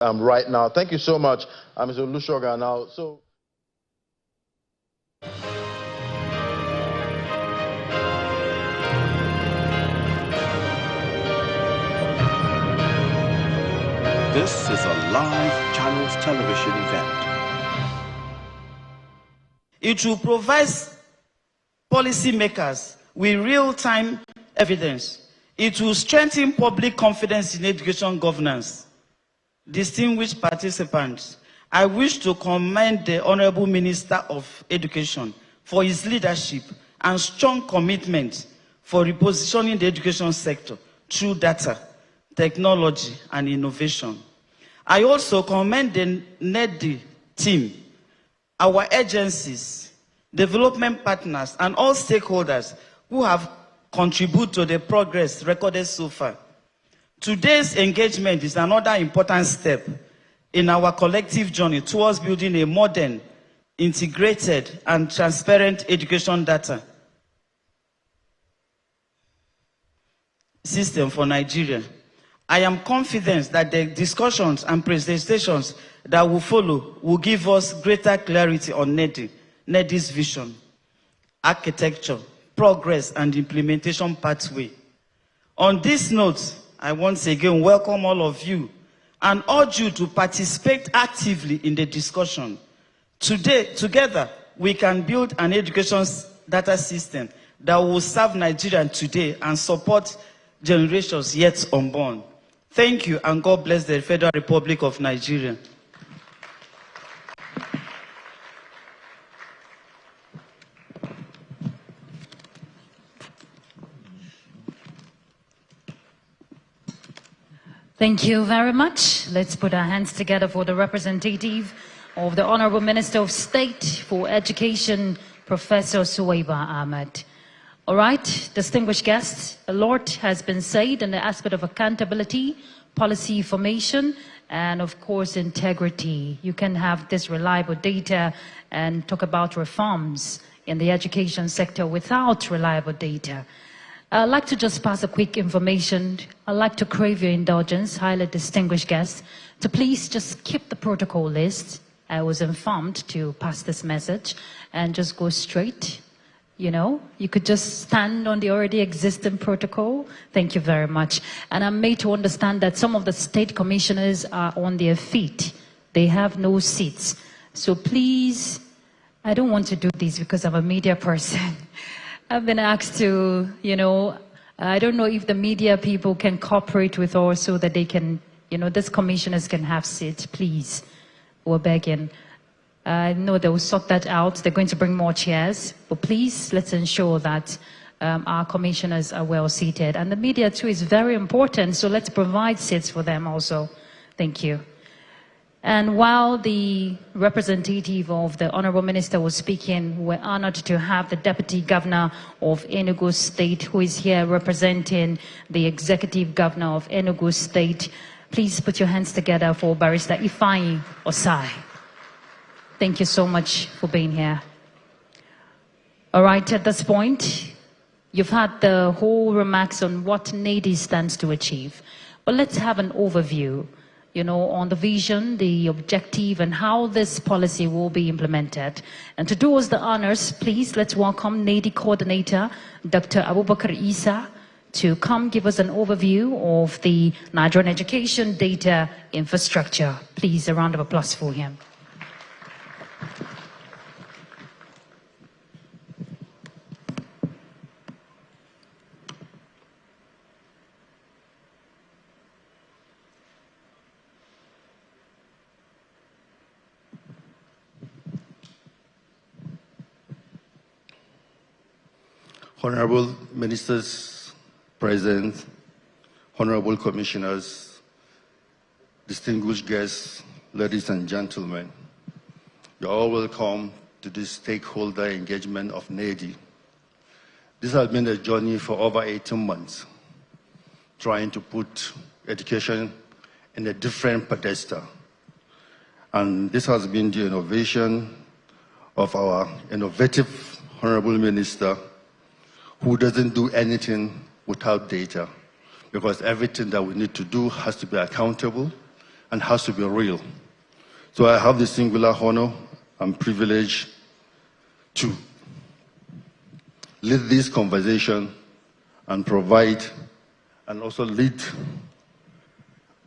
right now. Thank you so much, Mr. Lushoga. Now, This is a live Channels television event. It will provide policymakers with real-time evidence. It will strengthen public confidence in education governance. Distinguished participants, I wish to commend the Honorable Minister of Education for his leadership and strong commitment for repositioning the education sector through data, technology, and innovation. I also commend the NEDI team, our agencies, development partners, and all stakeholders who have contributed to the progress recorded so far. Today's engagement is another important step in our collective journey towards building a modern, integrated, and transparent education data system for Nigeria. I am confident that the discussions and presentations that will follow will give us greater clarity on NEDI's vision, architecture, progress, and implementation pathway. On this note, I once again welcome all of you and urge you to participate actively in the discussion. Together, we can build an education data system that will serve Nigerians today and support generations yet unborn. Thank you, and God bless the Federal Republic of Nigeria. Thank you very much. Let's put our hands together for the representative of the Honorable Minister of State for Education, Professor Suwaiba Ahmed. All right, distinguished guests, a lot has been said in the aspect of accountability, policy formation, and of course integrity. You can have this reliable data and talk about reforms in the education sector without reliable data. I'd like to just pass a quick information. I'd like to crave your indulgence, highly distinguished guests, to please just keep the protocol list. I was informed to pass this message and just go straight. You know, you could just stand on the already existing protocol. Thank you very much. And I'm made to understand that some of the state commissioners are on their feet. They have no seats. So please, I don't want to do this because I'm a media person. I've been asked to, you know, I don't know if the media people can cooperate with us so that they can, you know, these commissioners can have seats, please. We're begging. I know they will sort that out. They're going to bring more chairs. But please, let's ensure that our commissioners are well seated. And the media too is very important, so let's provide seats for them also. Thank you. And while the representative of the Honorable Minister was speaking, we're honored to have the Deputy Governor of Enugu State, who is here representing the Executive Governor of Enugu State. Please put your hands together for Barrister Ifeanyi Osai. Thank you so much for being here. All right, at this point, you've had the whole remarks on what NEDI stands to achieve. But let's have an overview, you know, on the vision, the objective, and how this policy will be implemented. And to do us the honors, please, let's welcome NEDI Coordinator, Dr. Abubakar Isa, to come give us an overview of the Nigerian education data infrastructure. Please, a round of applause for him. Honorable Ministers present, Honorable Commissioners, distinguished guests, ladies and gentlemen, you're all welcome to this stakeholder engagement of NEDI. This has been a journey for over 18 months, trying to put education in a different pedestal. And this has been the innovation of our innovative Honorable Minister, who doesn't do anything without data, because everything that we need to do has to be accountable, and has to be real. So I have the singular honor and privilege to lead this conversation and provide and also lead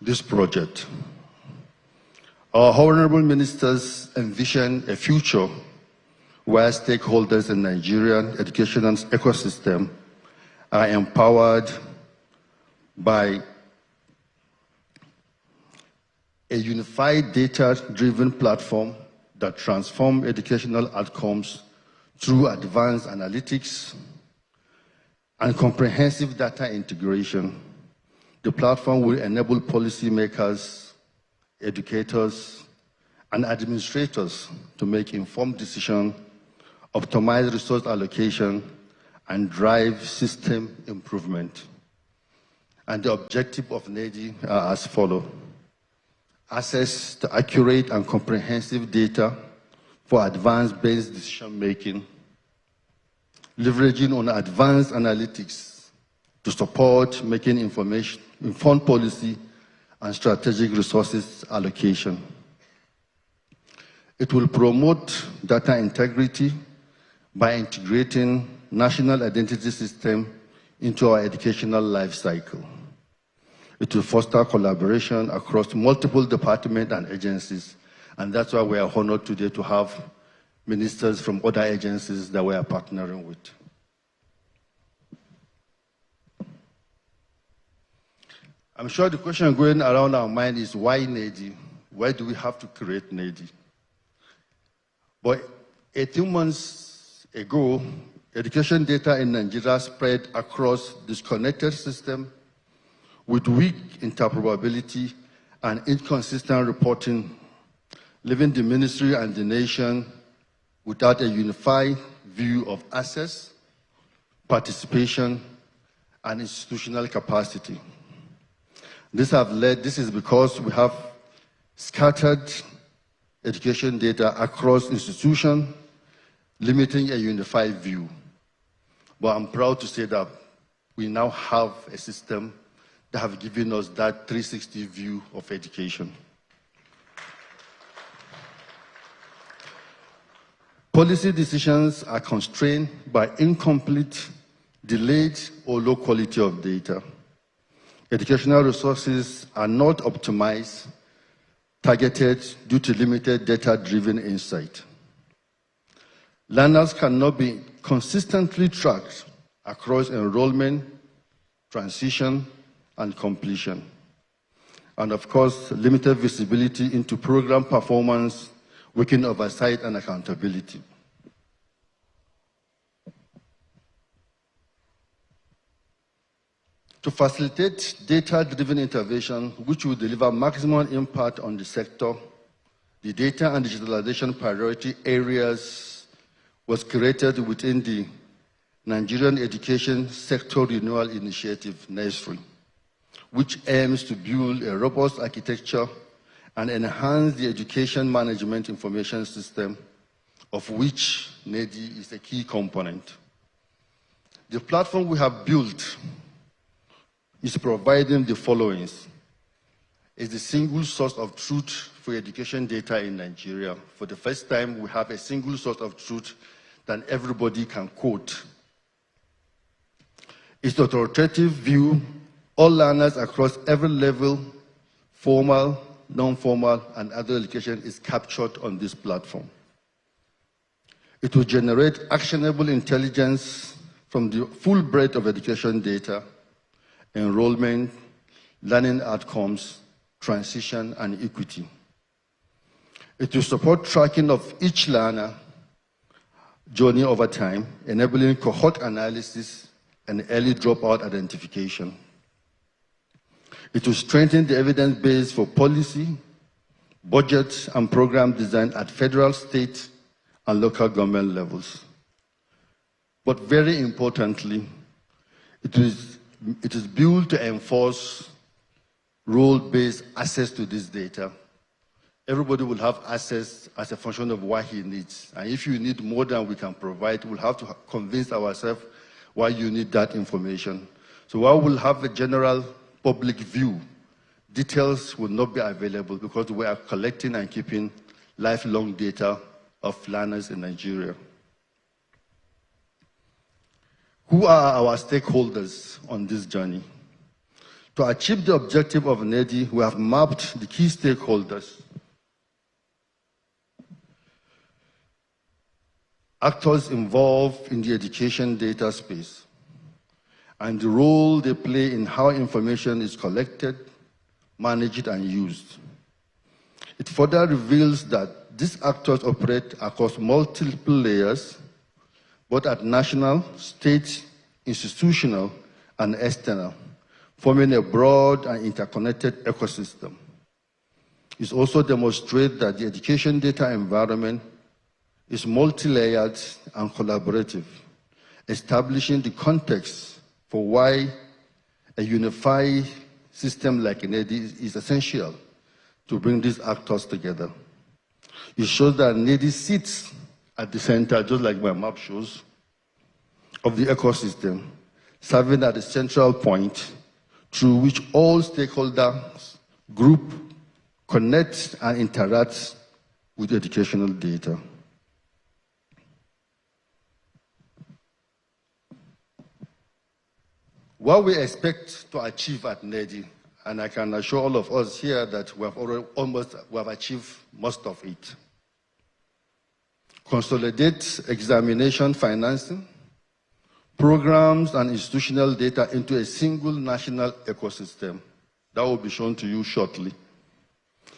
this project. Our honorable ministers envision a future where stakeholders in Nigerian educational ecosystem are empowered by a unified data-driven platform that transforms educational outcomes through advanced analytics and comprehensive data integration. The platform will enable policymakers, educators, and administrators to make informed decisions, optimize resource allocation, and drive system improvement. And the objective of NEDI are as follows: access to accurate and comprehensive data for advanced-based decision-making, leveraging on advanced analytics to support making informed policy and strategic resources allocation. It will promote data integrity by integrating national identity system into our educational life cycle. It will foster collaboration across multiple departments and agencies, and that's why we are honored today to have ministers from other agencies that we are partnering with. I'm sure the question going around our mind is, why NEDI? Why do we have to create NEDI? But 18 months ago, education data in Nigeria spread across disconnected systems with weak interoperability and inconsistent reporting, leaving the ministry and the nation without a unified view of access, participation, and institutional capacity. This is because we have scattered education data across institutions, limiting a unified view. But I'm proud to say that we now have a system that have given us that 360 view of education. Policy decisions are constrained by incomplete, delayed, or low quality of data. Educational resources are not optimized, targeted due to limited data-driven insight. Learners cannot be consistently tracked across enrollment, transition, and completion. And of course, limited visibility into program performance, working oversight, and accountability. To facilitate data-driven intervention, which will deliver maximum impact on the sector, the data and digitalization priority areas was created within the Nigerian Education Sector Renewal Initiative, NESRI, which aims to build a robust architecture and enhance the education management information system, of which NEDI is a key component. The platform we have built is providing the following: is the single source of truth for education data in Nigeria. For the first time, we have a single source of truth that everybody can quote. It's the authoritative view. All learners across every level, formal, non-formal, and other education, is captured on this platform. It will generate actionable intelligence from the full breadth of education data, enrollment, learning outcomes, transition, and equity. It will support tracking of each learner journey over time, enabling cohort analysis and early dropout identification. It will strengthen the evidence base for policy, budget, and program design at federal, state, and local government levels. But very importantly, it is built to enforce role-based access to this data. Everybody will have access as a function of what he needs. And if you need more than we can provide, we'll have to convince ourselves why you need that information. So while we'll have a general public view, details will not be available because we are collecting and keeping lifelong data of learners in Nigeria. Who are our stakeholders on this journey? To achieve the objective of NEDI, we have mapped the key stakeholders, actors involved in the education data space, and the role they play in how information is collected, managed, and used. It further reveals that these actors operate across multiple layers, both at national, state, institutional, and external, forming a broad and interconnected ecosystem. It also demonstrates that the education data environment is multi-layered and collaborative, establishing the context for why a unified system like NEDI is essential to bring these actors together. It shows that NEDI sits at the center, just like my map shows, of the ecosystem, serving at the central point through which all stakeholders group, connect, and interact with educational data. What we expect to achieve at NEDI, and I can assure all of us here that we have achieved most of it. Consolidate examination financing, programs and institutional data into a single national ecosystem. That will be shown to you shortly.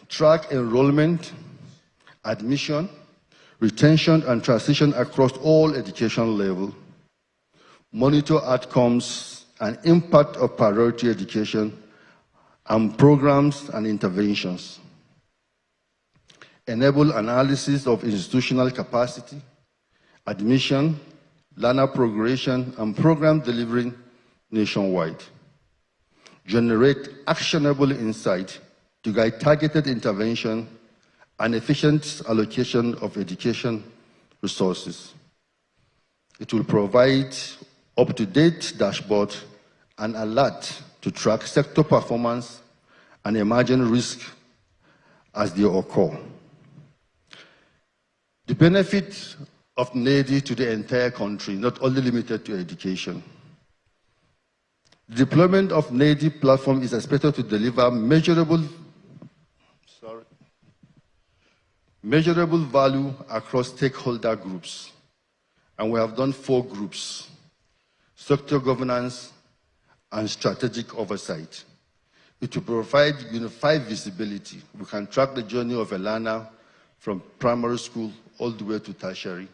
Track enrollment, admission, retention, and transition across all education levels. Monitor outcomes and impact of priority education and programs and interventions. Enable analysis of institutional capacity, admission, learner progression, and program delivery nationwide. Generate actionable insight to guide targeted intervention and efficient allocation of education resources. It will provide up-to-date dashboard and alert to track sector performance and emerging risks as they occur. The benefit of NEDI to the entire country, not only limited to education. The deployment of NEDI platform is expected to deliver measurable value across stakeholder groups. And we have done 4 groups: sector governance and strategic oversight. It will provide unified visibility. We can track the journey of a learner from primary school all the way to tertiary.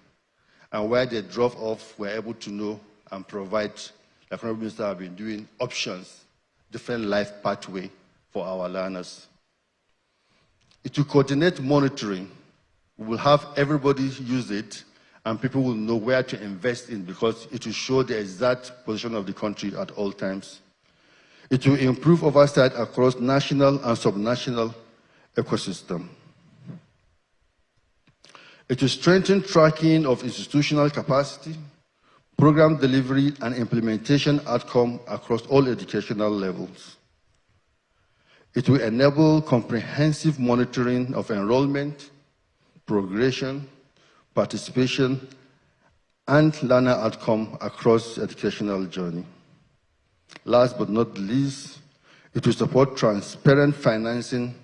And where they drop off, we're able to know and provide, like Honorable Minister have been doing, options, different life pathway for our learners. It will coordinate monitoring. We will have everybody use it, and people will know where to invest in because it will show the exact position of the country at all times. It will improve oversight across national and subnational ecosystem. It will strengthen tracking of institutional capacity, program delivery, and implementation outcome across all educational levels. It will enable comprehensive monitoring of enrollment, progression, participation, and learner outcome across educational journey. Last but not least, it will support transparent financing,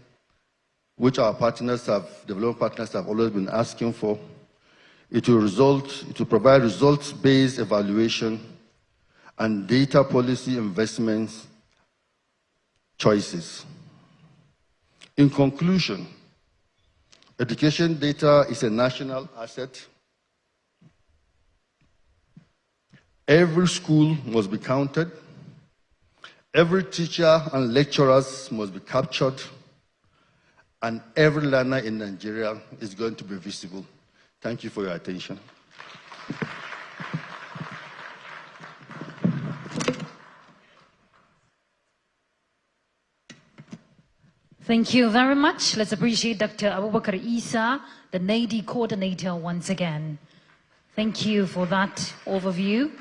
which our development partners have always been asking for. It will provide results-based evaluation and data policy investments choices. In conclusion, education data is a national asset. Every school must be counted. Every teacher and lecturers must be captured. And every learner in Nigeria is going to be visible. Thank you for your attention. Thank you very much. Let's appreciate Dr. Abubakar Isa, the NEDI coordinator, once again. Thank you for that overview.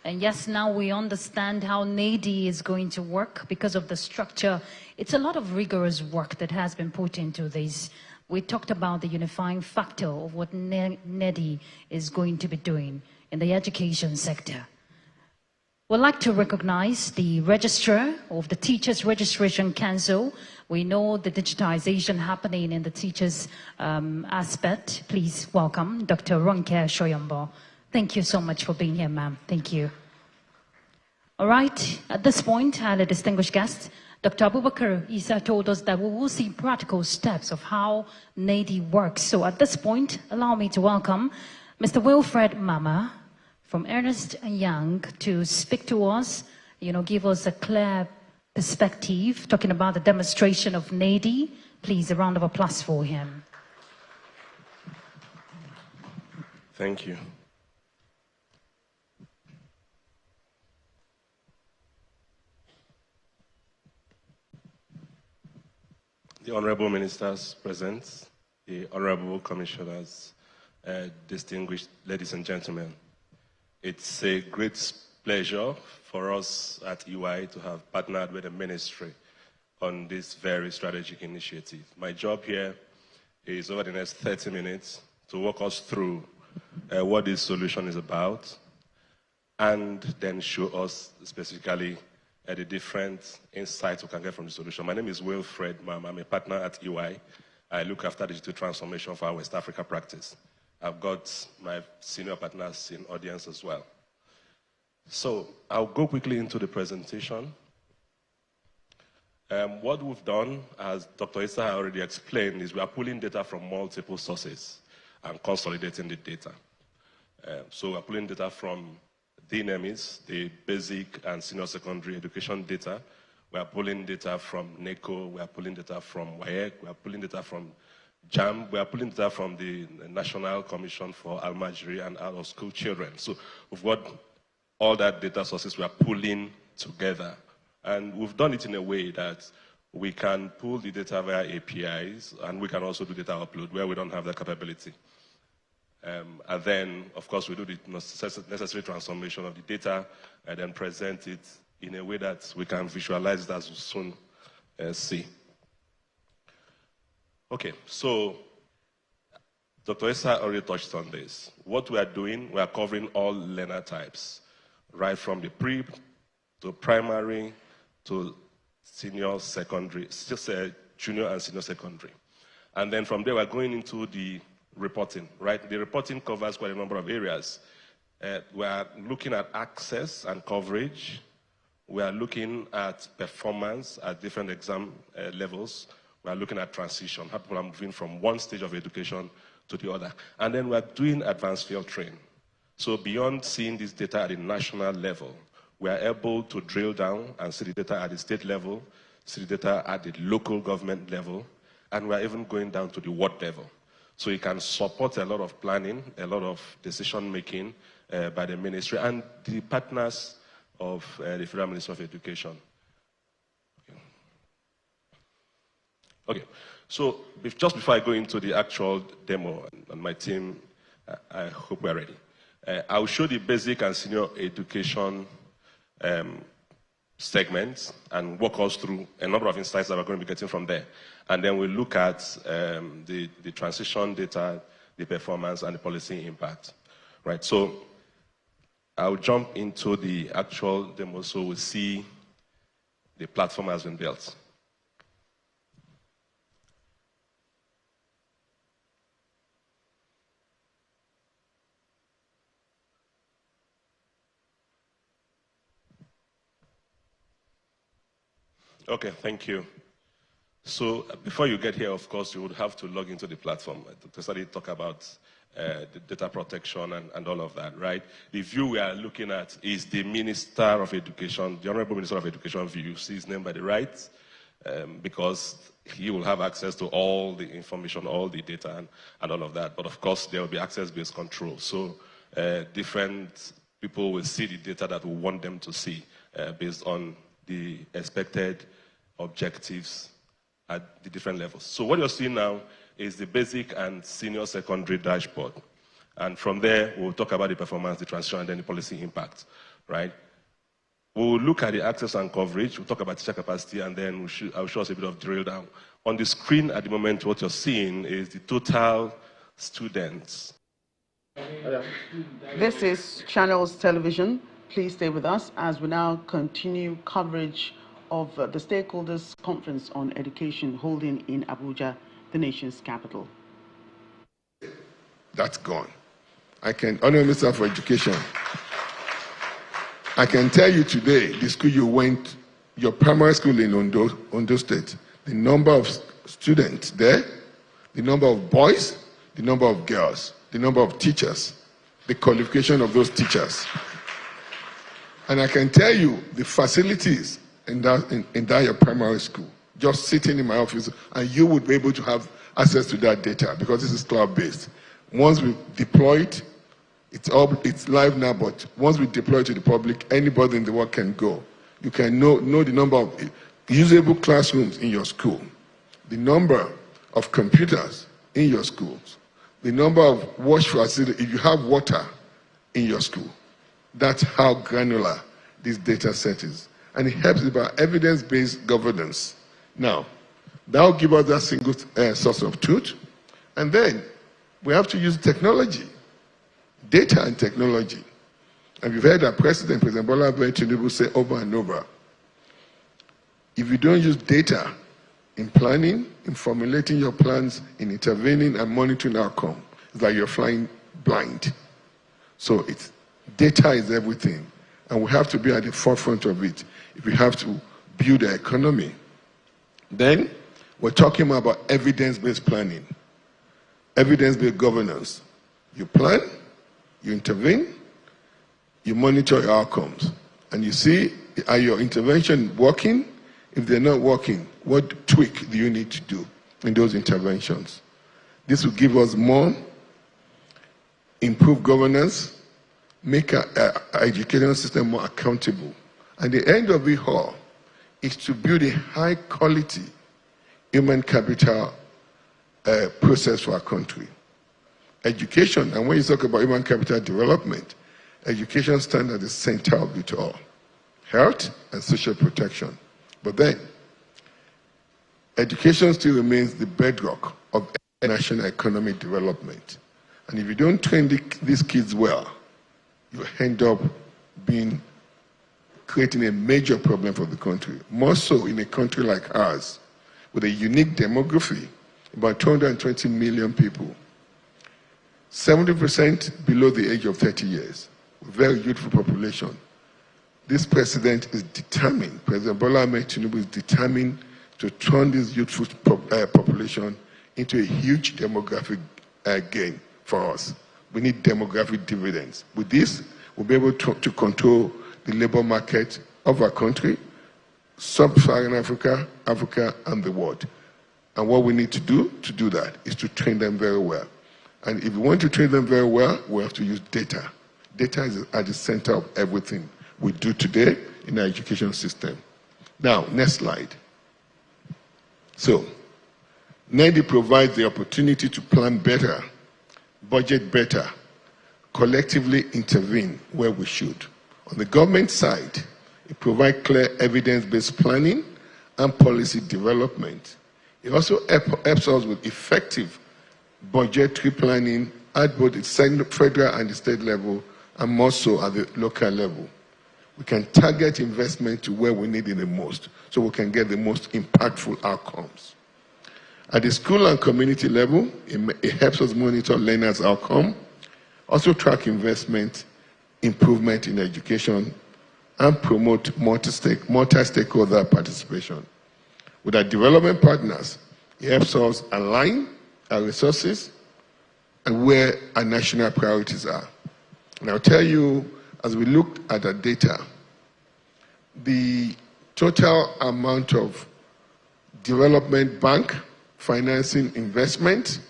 And yes, now we understand how NADI is going to work because of the structure. It's a lot of rigorous work that has been put into this. We talked about the unifying factor of what NADI is going to be doing in the education sector. We'd like to recognize the registrar of the Teachers Registration Council. We know the digitization happening in the teachers aspect. Please welcome Dr. Ronke Shoyombo. Thank you so much for being here, ma'am. Thank you. All right, at this point, I had a distinguished guest. Dr. Abubakar Isa told us that we will see practical steps of how NADI works. So at this point, allow me to welcome Mr. Wilfred Mama from Ernst & Young to speak to us, give us a clear perspective, talking about the demonstration of NADI. Please, a round of applause for him. Thank you. The Honorable Ministers present, the Honorable Commissioners, distinguished ladies and gentlemen. It's a great pleasure for us at EY to have partnered with the ministry on this very strategic initiative. My job here is over the next 30 minutes to walk us through what this solution is about and then show us specifically the different insights we can get from the solution. My name is Wilfred Mama. I'm a partner at EY. I look after digital transformation for our West Africa practice. I've got my senior partners in audience as well. So I'll go quickly into the presentation. What we've done, as Dr. Issa already explained, is we are pulling data from multiple sources and consolidating the data. So we're pulling data from DNEMIS, the basic and senior secondary education data. We are pulling data from NECO. We are pulling data from WAEC. We are pulling data from JAM. We are pulling data from the National Commission for Almajiri and Out-of-School Children. So we've got all that data sources we are pulling together. And we've done it in a way that we can pull the data via APIs, and we can also do data upload where we don't have that capability. And then, of course, we do the necessary transformation of the data and then present it in a way that we can visualize it as we soon see. Okay, so Dr. Issa already touched on this. What we are doing, we are covering all learner types, right from the pre to primary to senior secondary, junior and senior secondary. And then from there, we're going into the reporting, right? The reporting covers quite a number of areas. We are looking at access and coverage. We are looking at performance at different exam levels. We are looking at transition, how people are moving from one stage of education to the other. And then we are doing advanced filtering. So beyond seeing this data at the national level, we are able to drill down and see the data at the state level, see the data at the local government level, and we are even going down to the ward level. So it can support a lot of planning, a lot of decision-making by the ministry and the partners of the Federal Ministry of Education. Okay, so just before I go into the actual demo, and my team, I hope we're ready. I'll show the basic and senior education segments and walk us through a number of insights that we're going to be getting from there. And then we'll look at the transition data, the performance, and the policy impact. Right, so I'll jump into the actual demo so we'll see the platform has been built. Okay, thank you. So before you get here, of course, you would have to log into the platform to study, talk about the data protection and all of that, right? The view we are looking at is the Minister of Education, the Honorable Minister of Education view. You see his name by the right, because he will have access to all the information, all the data and all of that. But of course, there will be access-based control. So different people will see the data that we want them to see based on the expected objectives at the different levels. So what you're seeing now is the basic and senior secondary dashboard. And from there, we'll talk about the performance, the transition, and then the policy impact. right? We'll look at the access and coverage. We'll talk about teacher capacity, and then I'll show us a bit of drill down. On the screen at the moment, what you're seeing is the total students. This is Channels Television. Please stay with us as we now continue coverage of the Stakeholders Conference on Education holding in Abuja, the nation's capital. That's gone. Honorable Minister for Education, I can tell you today, the school you went, your primary school in Ondo State, the number of students there, the number of boys, the number of girls, the number of teachers, the qualification of those teachers. And I can tell you the facilities in that your primary school, just sitting in my office, and you would be able to have access to that data because this is cloud-based. Once we deploy it, it's live now, but once we deploy it to the public, anybody in the world can go. You can know the number of usable classrooms in your school, the number of computers in your schools, the number of wash facilities, if you have water in your school. That's how granular this data set is. And it helps about evidence-based governance. Now, that will give us that single source of truth. And then we have to use technology, data and technology. And we've heard that President Bola Tinubu say over and over, if you don't use data in planning, in formulating your plans, in intervening and monitoring outcome, it's like you're flying blind. So data is everything. And we have to be at the forefront of it if we have to build the economy. Then we're talking about evidence-based planning, evidence-based governance. You plan, you intervene, you monitor your outcomes, and you see, are your intervention working? If they're not working, what tweak do you need to do in those interventions? This will give us more improved governance, make our educational system more accountable. And the end of it all is to build a high-quality human capital process for our country. Education, and when you talk about human capital development, education stands at the center of it all. Health and social protection. But then, education still remains the bedrock of national economic development. And if you don't train these kids well, you end up creating a major problem for the country. More so in a country like ours, with a unique demography, about 220 million people, 70% below the age of 30 years, very youthful population. This president is determined, President Bola Tinubu is determined to turn this youthful population into a huge demographic gain for us. We need demographic dividends. With this, we'll be able to control the labor market of our country, sub-Saharan Africa, Africa, and the world. And what we need to do that is to train them very well. And if we want to train them very well, we have to use data. Data is at the center of everything we do today in our education system. Now, next slide. So, NEDI provides the opportunity to plan better, budget better, collectively intervene where we should. On the government side, it provides clear evidence-based planning and policy development. It also helps us with effective budgetary planning at both the federal and the state level, and more so at the local level. We can target investment to where we need it the most, so we can get the most impactful outcomes. At the school and community level, it helps us monitor learners' outcome, also track investment, improvement in education, and promote multi-stakeholder participation. With our development partners, it helps us align our resources and where our national priorities are. And I'll tell you, as we looked at our data, the total amount of development bank financing investment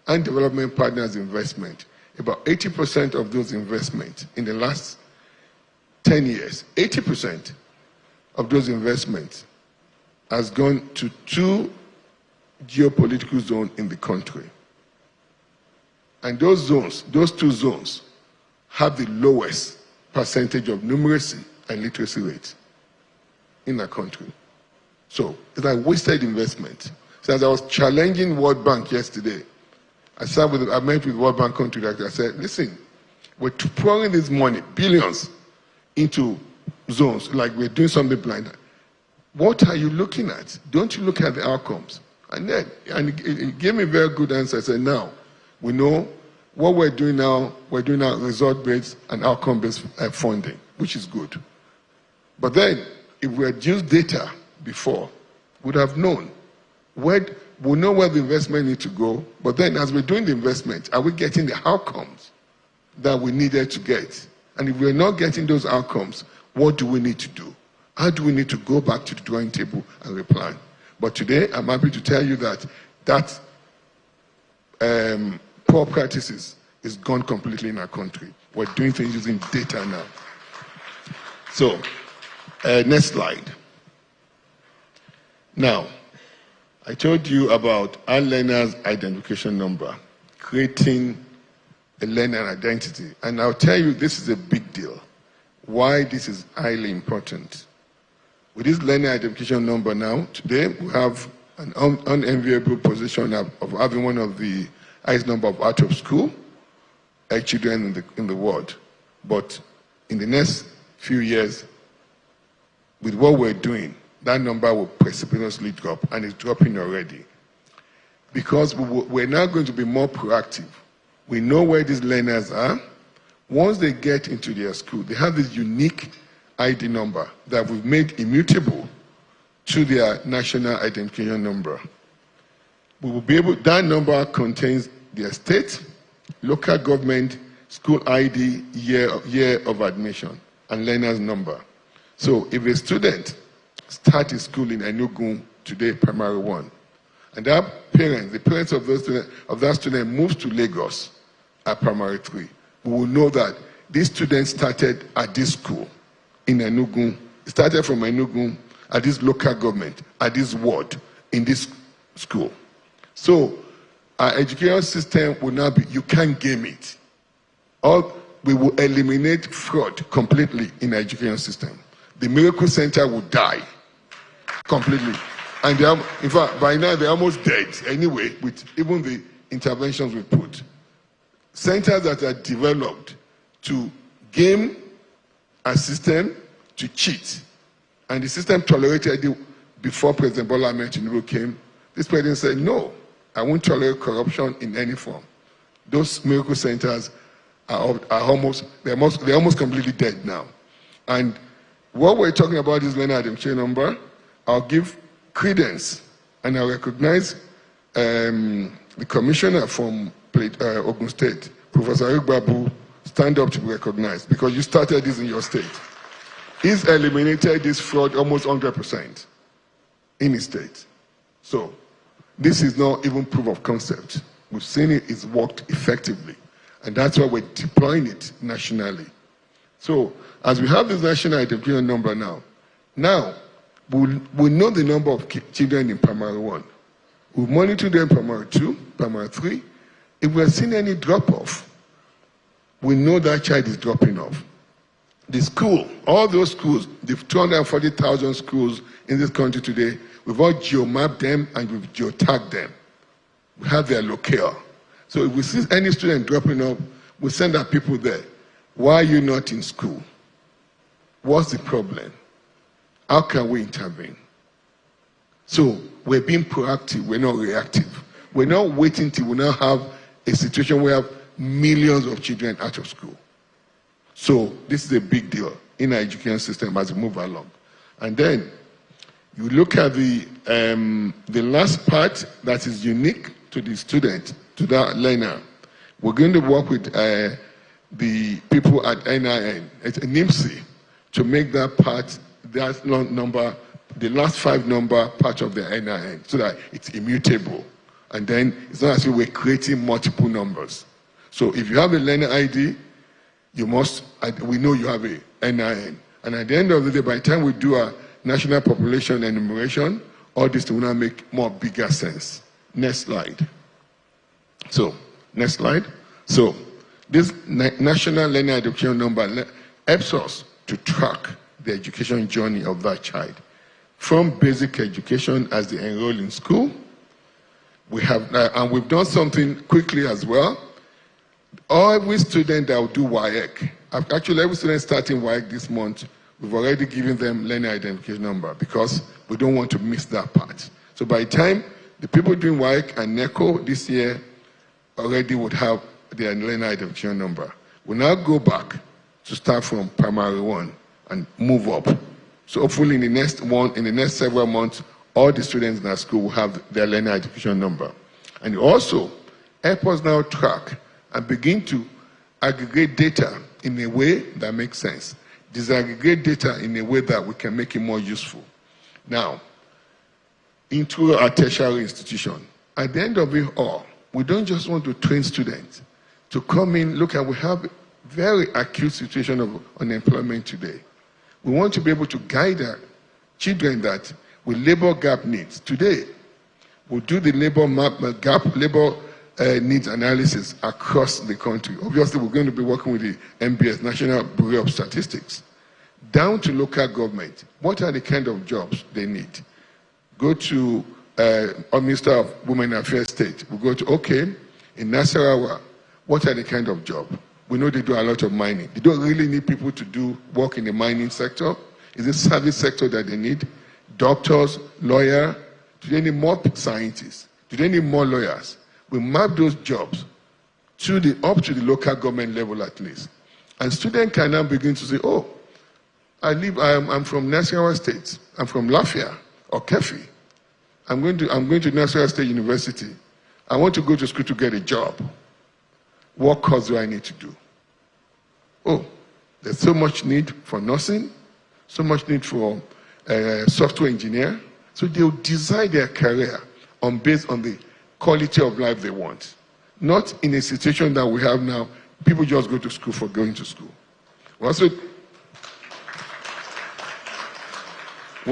and development partners investment, about 80% of those investments in the last 10 years, 80% of those investments has gone to 2 geopolitical zones in the country. And those 2 zones, have the lowest percentage of numeracy and literacy rate in our country. So it's like wasted investment. So as I was challenging World Bank yesterday, I met with World Bank country director. I said, listen, we're pouring this money, billions, into zones, like we're doing something blind. What are you looking at? Don't you look at the outcomes? And it gave me a very good answer. I said, now, we know what we're doing now result-based and outcome-based funding, which is good. But then, if we had used data before, we'd have known. We know where the investment needs to go, but then as we're doing the investment, are we getting the outcomes that we needed to get? And if we're not getting those outcomes, what do we need to do? How do we need to go back to the drawing table and replan? But today, I'm happy to tell you that poor practices is gone completely in our country. We're doing things using data now. So, next slide. Now, I told you about our learner's identification number, creating a learner identity. And I'll tell you, this is a big deal. Why this is highly important. With this learner identification number now, today we have an unenviable position of having one of the highest number of out of school children in the world. But in the next few years, with what we're doing, that number will precipitously drop, and it's dropping already. Because we're now going to be more proactive. We know where these learners are. Once they get into their school, they have this unique ID number that we've made immutable to their national identification number. We will be able, that number contains their state, local government, school ID, year of admission, and learner's number. So if a student starts his school in Enugu today, primary 1, and the parents of that student moves to Lagos at primary 3, we will know that this student started at this school in Enugu, started from Enugu at this local government, at this ward, in this school. So our education system will now be, you can't game it. We will eliminate fraud completely in our education system. The Miracle Center will die completely. And they are, in fact, by now they're almost dead anyway, with even the interventions we put. Centers that are developed to game a system, to cheat. And the system tolerated it before President Bola Ahmed Tinubu came. This president said, no, I won't tolerate corruption in any form. Those miracle centers are almost completely dead now. And what we're talking about is learner identification number. I'll give credence, and I'll recognize the commissioner from Ogun State, Professor Babu, stand up to be recognized, because you started this in your state. He's eliminated this fraud almost 100% in his state. So this is not even proof of concept. We've seen it's worked effectively. And that's why we're deploying it nationally. So as we have this national identification number now we know the number of children in primary 1. We monitor them primary 2, primary 3. If we're seeing any drop-off, we know that child is dropping off. The school, all those schools, the 240,000 schools in this country today, we've all geomapped them and we've geotagged them. We have their locale. So if we see any student dropping off, we send our people there. Why are you not in school? What's the problem? How can we intervene? So we're being proactive, we're not reactive. We're not waiting till we now have a situation where we have millions of children out of school. So this is a big deal in our education system as we move along. And then you look at the last part that is unique to the student, to that learner. We're going to work with the people at NIN, at NIMSI, to make that part, that number, the last 5 number part of the NIN, so that it's immutable. And then it's not as if we're creating multiple numbers. So if you have a learner ID, we know you have a NIN. And at the end of the day, by the time we do our national population enumeration, all this will now make bigger sense. Next slide. So, next slide. So, this national learner identification number helps us to track the education journey of that child. From basic education as they enroll in school, we have, and we've done something quickly as well. Every student that will do WAEC, actually every student starting WAEC this month, we've already given them learner identification number because we don't want to miss that part. So by the time the people doing WAEC and NECO this year already would have their learner identification number. We'll now go back to start from primary 1 and move up. So hopefully in the next several months, all the students in our school will have their learner identification number. And also help us now track and begin to aggregate data in a way that makes sense. Disaggregate data in a way that we can make it more useful. Now, into our tertiary institution, at the end of it all, we don't just want to train students to come in, look at, we have a very acute situation of unemployment today. We want to be able to guide our children that with labor gap needs. Today, we'll do the labor needs analysis across the country. Obviously, we're going to be working with the NBS, National Bureau of Statistics, down to local government. What are the kind of jobs they need? Go to Minister of Women Affairs State. We'll go to, okay, in Nasarawa, what are the kind of job? We know they do a lot of mining. They don't really need people to do work in the mining sector. Is it service sector that they need? Doctors, lawyers? Do they need more scientists? Do they need more lawyers? We map those jobs up to the local government level at least. And students can now begin to say, oh, I'm from Nasarawa State. I'm from Lafia or Kefi. I'm going to Nasarawa State University. I want to go to school to get a job. What course do I need to do? Oh, there's so much need for nursing, so much need for software engineer. So they'll design their career based on the quality of life they want. Not in a situation that we have now, people just go to school for going to school. We're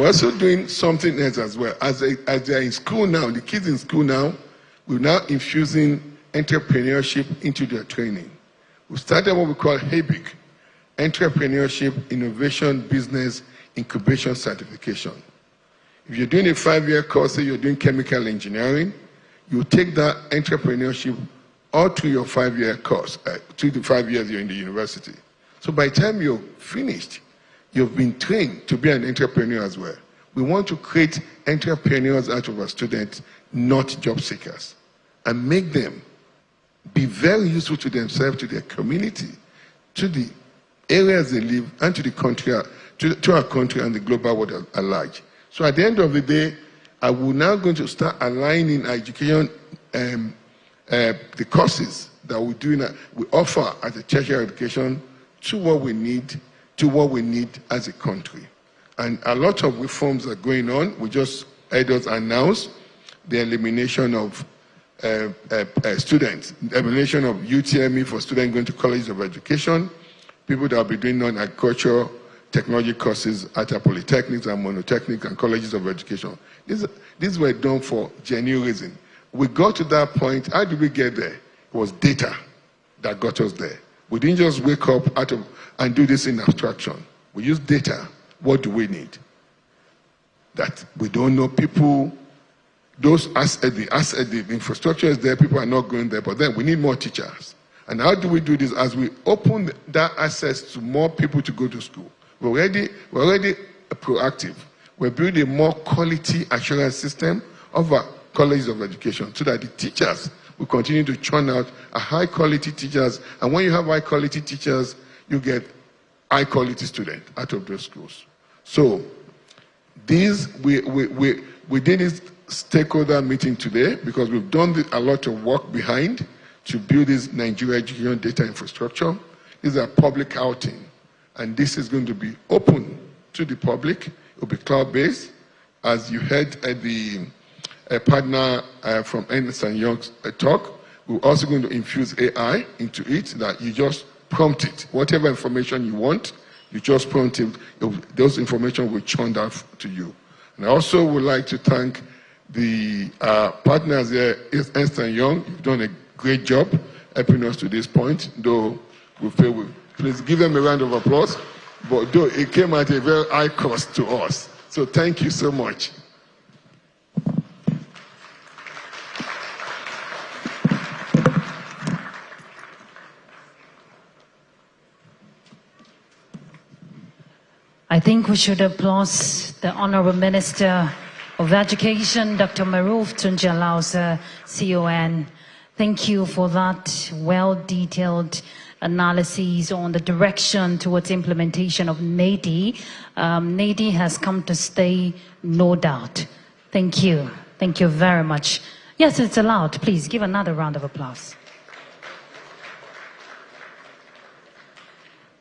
also doing something else as well. As they're in school now, the kids in school now, we're now infusing entrepreneurship into their training. We started what we call HABIC, Entrepreneurship, Innovation, Business, Incubation Certification. If you're doing a 5-year course, say you're doing chemical engineering, you take that entrepreneurship all through your 5-year course, through the 5 years you're in the university. So by the time you're finished, you've been trained to be an entrepreneur as well. We want to create entrepreneurs out of our students, not job seekers, and make them be very useful to themselves, to their community, to the areas they live, and to the country, to our country and the global world at large. So at the end of the day, I will now going to start aligning our education, the courses that we offer as a tertiary education to what we need as a country. And a lot of reforms are going on. We just had us announce the elimination of students, the elimination of UTME for students going to colleges of education, people that will be doing non-agricultural technology courses at our polytechnics and monotechnics and colleges of education. These were done for genuine reason. We got to that point. How did we get there? It was data that got us there. We didn't just wake up and do this in abstraction. We used data. What do we need? That we don't know people. The infrastructure is there, people are not going there, but then we need more teachers. And how do we do this? As we open that access to more people to go to school. We're already proactive. We're building a more quality assurance system of our colleges of education so that the teachers will continue to churn out high quality teachers. And when you have high quality teachers, you get high quality students out of those schools. So we did this stakeholder meeting today because we've done a lot of work behind to build this Nigeria education data infrastructure. This is a public outing, and this is going to be open to the public. It will be cloud-based. As you heard at the partner from Ernst & Young's talk, we're also going to infuse AI into it, that you just prompt it. Whatever information you want, you just prompt it. Those information will churn out to you. And I also would like to thank the partners here, Ernst & Young. You've done a great job helping us to this point, though we feel please give them a round of applause. but though it came at a very high cost to us. So thank you so much. I think we should applaud the Honorable Minister of Education, Dr. Maruf Tunjalausa, CON. Thank you for that well-detailed analysis on the direction towards implementation of NADI. NADI has come to stay, no doubt. Thank you. Thank you very much. Yes, it's allowed. Please give another round of applause.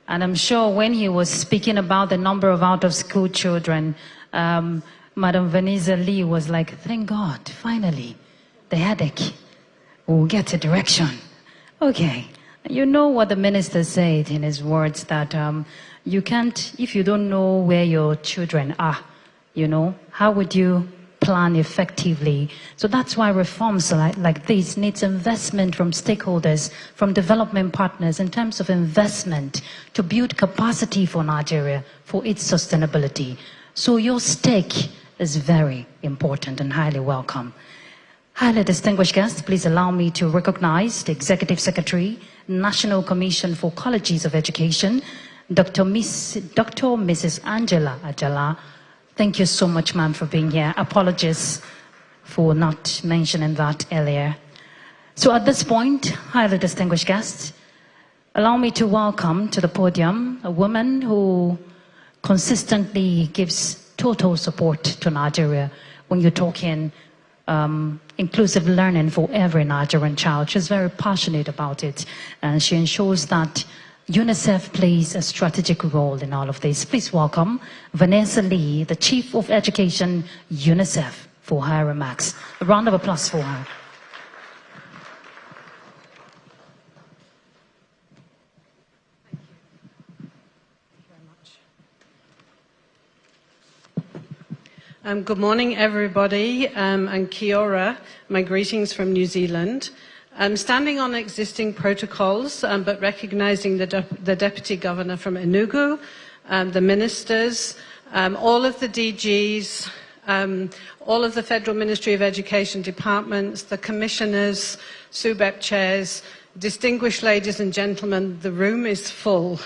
And I'm sure when he was speaking about the number of out-of-school children, Madam Vanessa Lee was like, thank God, finally, the headache will get a direction. Okay, you know what the minister said in his words, that you can't, if you don't know where your children are, you know, how would you plan effectively? So that's why reforms like this needs investment from stakeholders, from development partners in terms of investment to build capacity for Nigeria, for its sustainability. So your stake is very important and highly welcome. Highly distinguished guests, please allow me to recognize the Executive Secretary, National Commission for Colleges of Education, Dr. Mrs. Angela Ajala. Thank you so much, ma'am, for being here. Apologies for not mentioning that earlier. So at this point, highly distinguished guests, allow me to welcome to the podium a woman who consistently gives total support to Nigeria when you're talking inclusive learning for every Nigerian child. She's very passionate about it, and she ensures that UNICEF plays a strategic role in all of this. Please welcome Vanessa Lee, the Chief of Education, UNICEF, for her remarks. A round of applause for her. Good morning, everybody, and kia ora. My greetings from New Zealand. Standing on existing protocols, but recognizing the Deputy Governor from Enugu, the ministers, all of the DGs, all of the Federal Ministry of Education departments, the commissioners, SUBEP chairs, distinguished ladies and gentlemen, the room is full.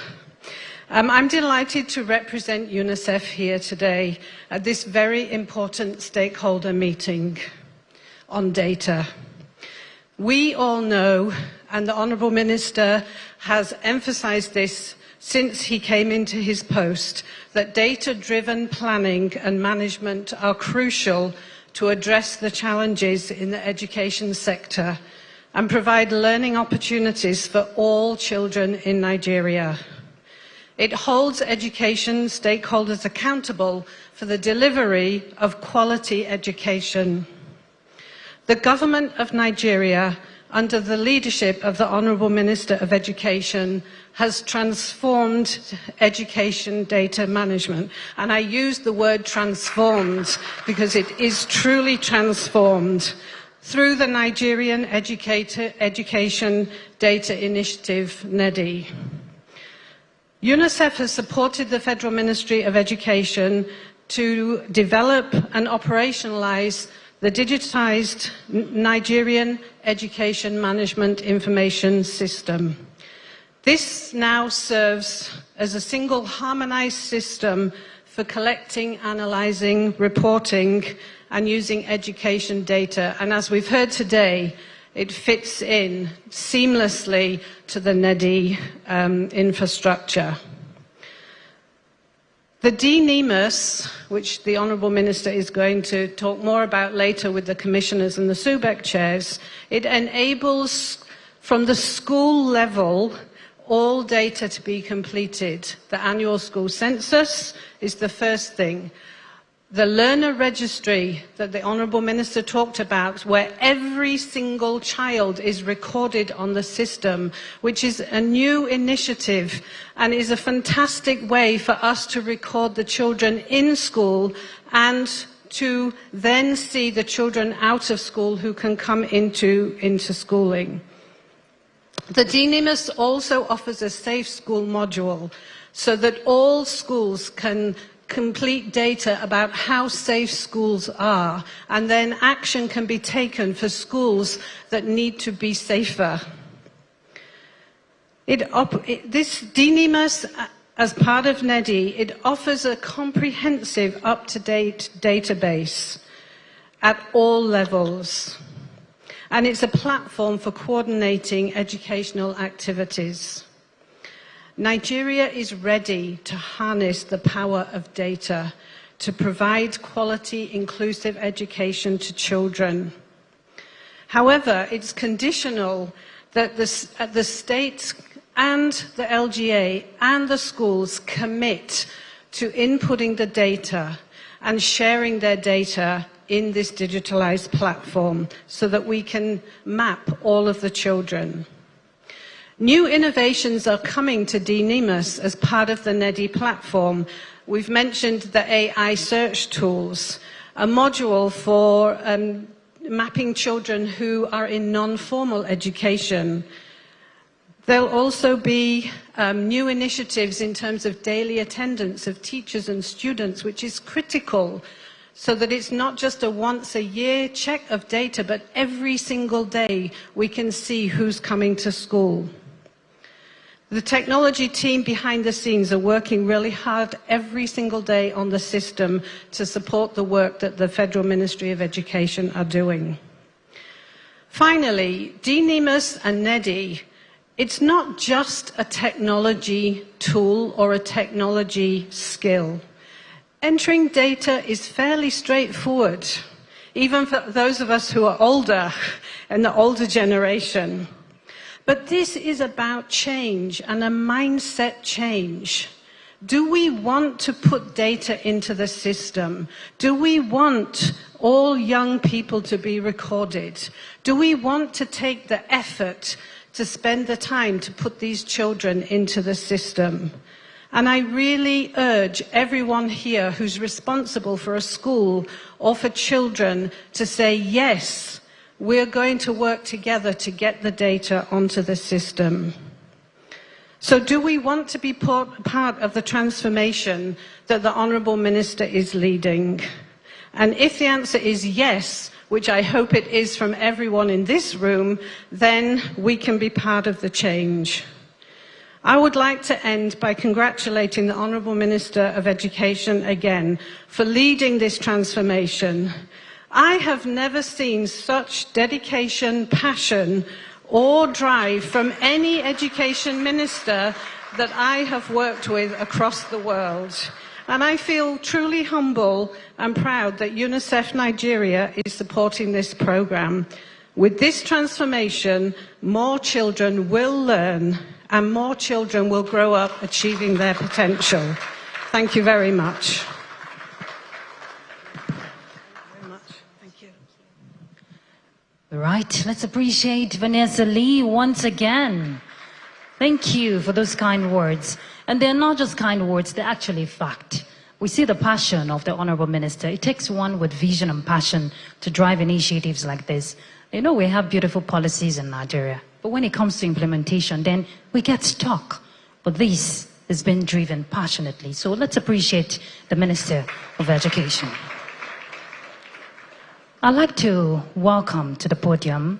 I'm delighted to represent UNICEF here today at this very important stakeholder meeting on data. We all know, and the Honourable Minister has emphasised this since he came into his post, that data-driven planning and management are crucial to address the challenges in the education sector and provide learning opportunities for all children in Nigeria. It holds education stakeholders accountable for the delivery of quality education. The Government of Nigeria, under the leadership of the Honourable Minister of Education, has transformed education data management. And I use the word transformed because it is truly transformed through the Nigerian Education Data Initiative, NEDI. UNICEF has supported the Federal Ministry of Education to develop and operationalise the digitised Nigerian Education Management Information System. This now serves as a single harmonised system for collecting, analysing, reporting and using education data. And as we've heard today, it fits in seamlessly to the NEDI infrastructure. The DNEMIS, which the Honourable Minister is going to talk more about later with the commissioners and the SUBEC chairs, it enables from the school level all data to be completed. The annual school census is the first thing. The learner registry that the Honourable Minister talked about, where every single child is recorded on the system, which is a new initiative and is a fantastic way for us to record the children in school and to then see the children out of school who can come into schooling. The DNEMIS also offers a safe school module so that all schools can complete data about how safe schools are, and then action can be taken for schools that need to be safer. This DNIMAS, as part of NEDI, it offers a comprehensive, up-to-date database at all levels. And it's a platform for coordinating educational activities. Nigeria is ready to harness the power of data to provide quality, inclusive education to children. However, it's conditional that the states and the LGA and the schools commit to inputting the data and sharing their data in this digitalized platform so that we can map all of the children. New innovations are coming to DNIMAS as part of the NEDI platform. We've mentioned the AI search tools, a module for mapping children who are in non-formal education. There'll also be new initiatives in terms of daily attendance of teachers and students, which is critical, so that it's not just a once-a-year check of data, but every single day we can see who's coming to school. The technology team behind the scenes are working really hard every single day on the system to support the work that the Federal Ministry of Education are doing. Finally, DNIMAS and NEDI, it's not just a technology tool or a technology skill. Entering data is fairly straightforward, even for those of us who are older and the older generation. But this is about change and a mindset change. Do we want to put data into the system? Do we want all young people to be recorded? Do we want to take the effort to spend the time to put these children into the system? And I really urge everyone here who's responsible for a school or for children to say, yes, we're going to work together to get the data onto the system. So do we want to be part of the transformation that the Honourable Minister is leading? And if the answer is yes, which I hope it is from everyone in this room, then we can be part of the change. I would like to end by congratulating the Honourable Minister of Education again for leading this transformation. I have never seen such dedication, passion, or drive from any education minister that I have worked with across the world. And I feel truly humble and proud that UNICEF Nigeria is supporting this program. With this transformation, more children will learn and more children will grow up achieving their potential. Thank you very much. Right, let's appreciate Vanessa Lee once again. Thank you for those kind words. And they're not just kind words, they're actually fact. We see the passion of the Honourable Minister. It takes one with vision and passion to drive initiatives like this. You know, we have beautiful policies in Nigeria, but when it comes to implementation, then we get stuck. But this has been driven passionately. So let's appreciate the Minister of Education. I'd like to welcome to the podium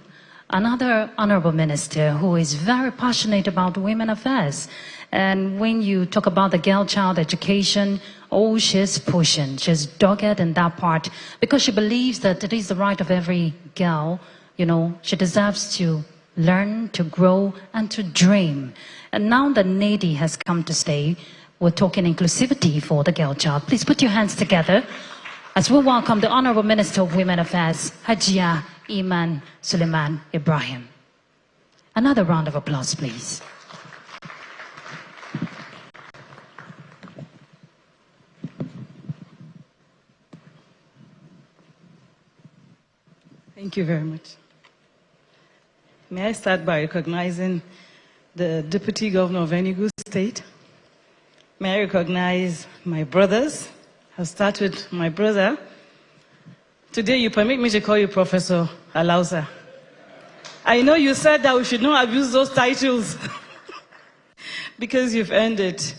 another Honourable Minister who is very passionate about women affairs. And when you talk about the girl-child education, oh, she's pushing, she's dogged in that part because she believes that it is the right of every girl, you know, she deserves to learn, to grow, and to dream. And now that NEDI has come to stay, we're talking inclusivity for the girl-child. Please put your hands together as we welcome the Honourable Minister of Women Affairs, Hajia Iman Suleiman Ibrahim. Another round of applause, please. Thank you very much. May I start by recognizing the Deputy Governor of Enugu State? May I recognize my brothers? I'll start with my brother. Today, you permit me to call you Professor Alausa. I know you said that we should not abuse those titles because you've earned it.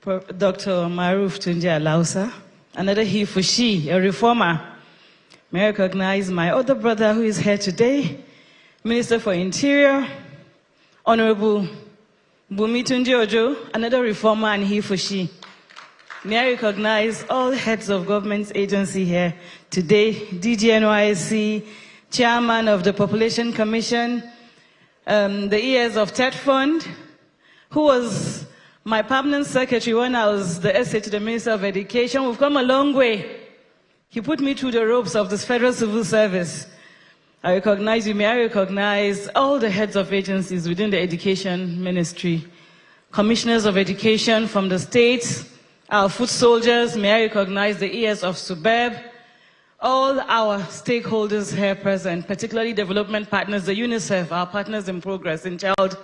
Dr. Maruf Tunji Alausa, another he for she, a reformer. May I recognize my other brother who is here today, Minister for Interior, Honorable Bumi Tunji Ojo, another reformer and he for she. May I recognize all heads of government agency here today, DG NYSC, Chairman of the Population Commission, the ES of TED Fund, who was my permanent secretary when I was the SA to the Minister of Education. We've come a long way. He put me through the ropes of this Federal Civil Service. I recognize you. May I recognize all the heads of agencies within the Education Ministry, commissioners of education from the states, our foot soldiers. May I recognize the ES of SUBEB, all our stakeholders here present, particularly development partners, the UNICEF, our partners in progress in child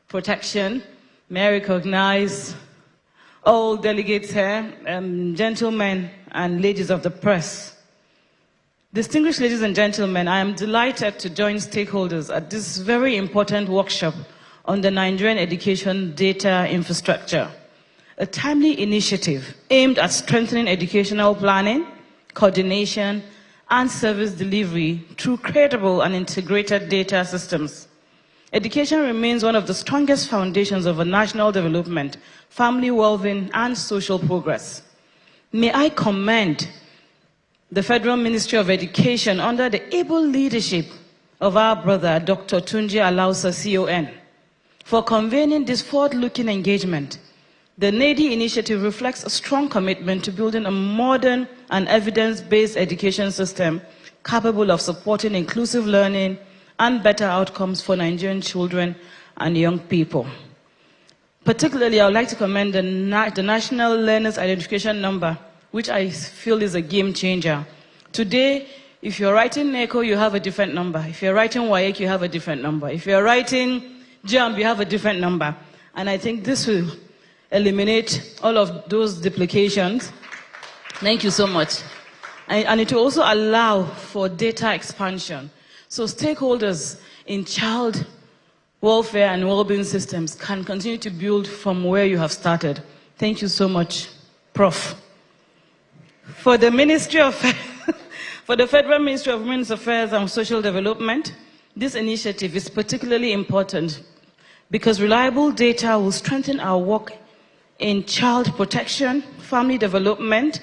protection. May I recognize all delegates here, gentlemen and ladies of the press. Distinguished ladies and gentlemen, I am delighted to join stakeholders at this very important workshop on the Nigerian education data infrastructure, a timely initiative aimed at strengthening educational planning, coordination, and service delivery through credible and integrated data systems. Education remains one of the strongest foundations of a national development, family well-being, and social progress. May I commend the Federal Ministry of Education under the able leadership of our brother, Dr. Tunji Alausa, CON, for convening this forward-looking engagement. The NADI initiative reflects a strong commitment to building a modern and evidence-based education system capable of supporting inclusive learning and better outcomes for Nigerian children and young people. Particularly, I would like to commend the National Learners Identification Number, which I feel is a game changer. Today, if you're writing NECO, you have a different number. If you're writing WAEC, you have a different number. If you're writing JAMB, you have a different number. And I think this will eliminate all of those duplications. Thank you so much. And it will also allow for data expansion. So stakeholders in child welfare and well-being systems can continue to build from where you have started. Thank you so much, Prof. For the for the Federal Ministry of Women's Affairs and Social Development, this initiative is particularly important because reliable data will strengthen our work in child protection, family development,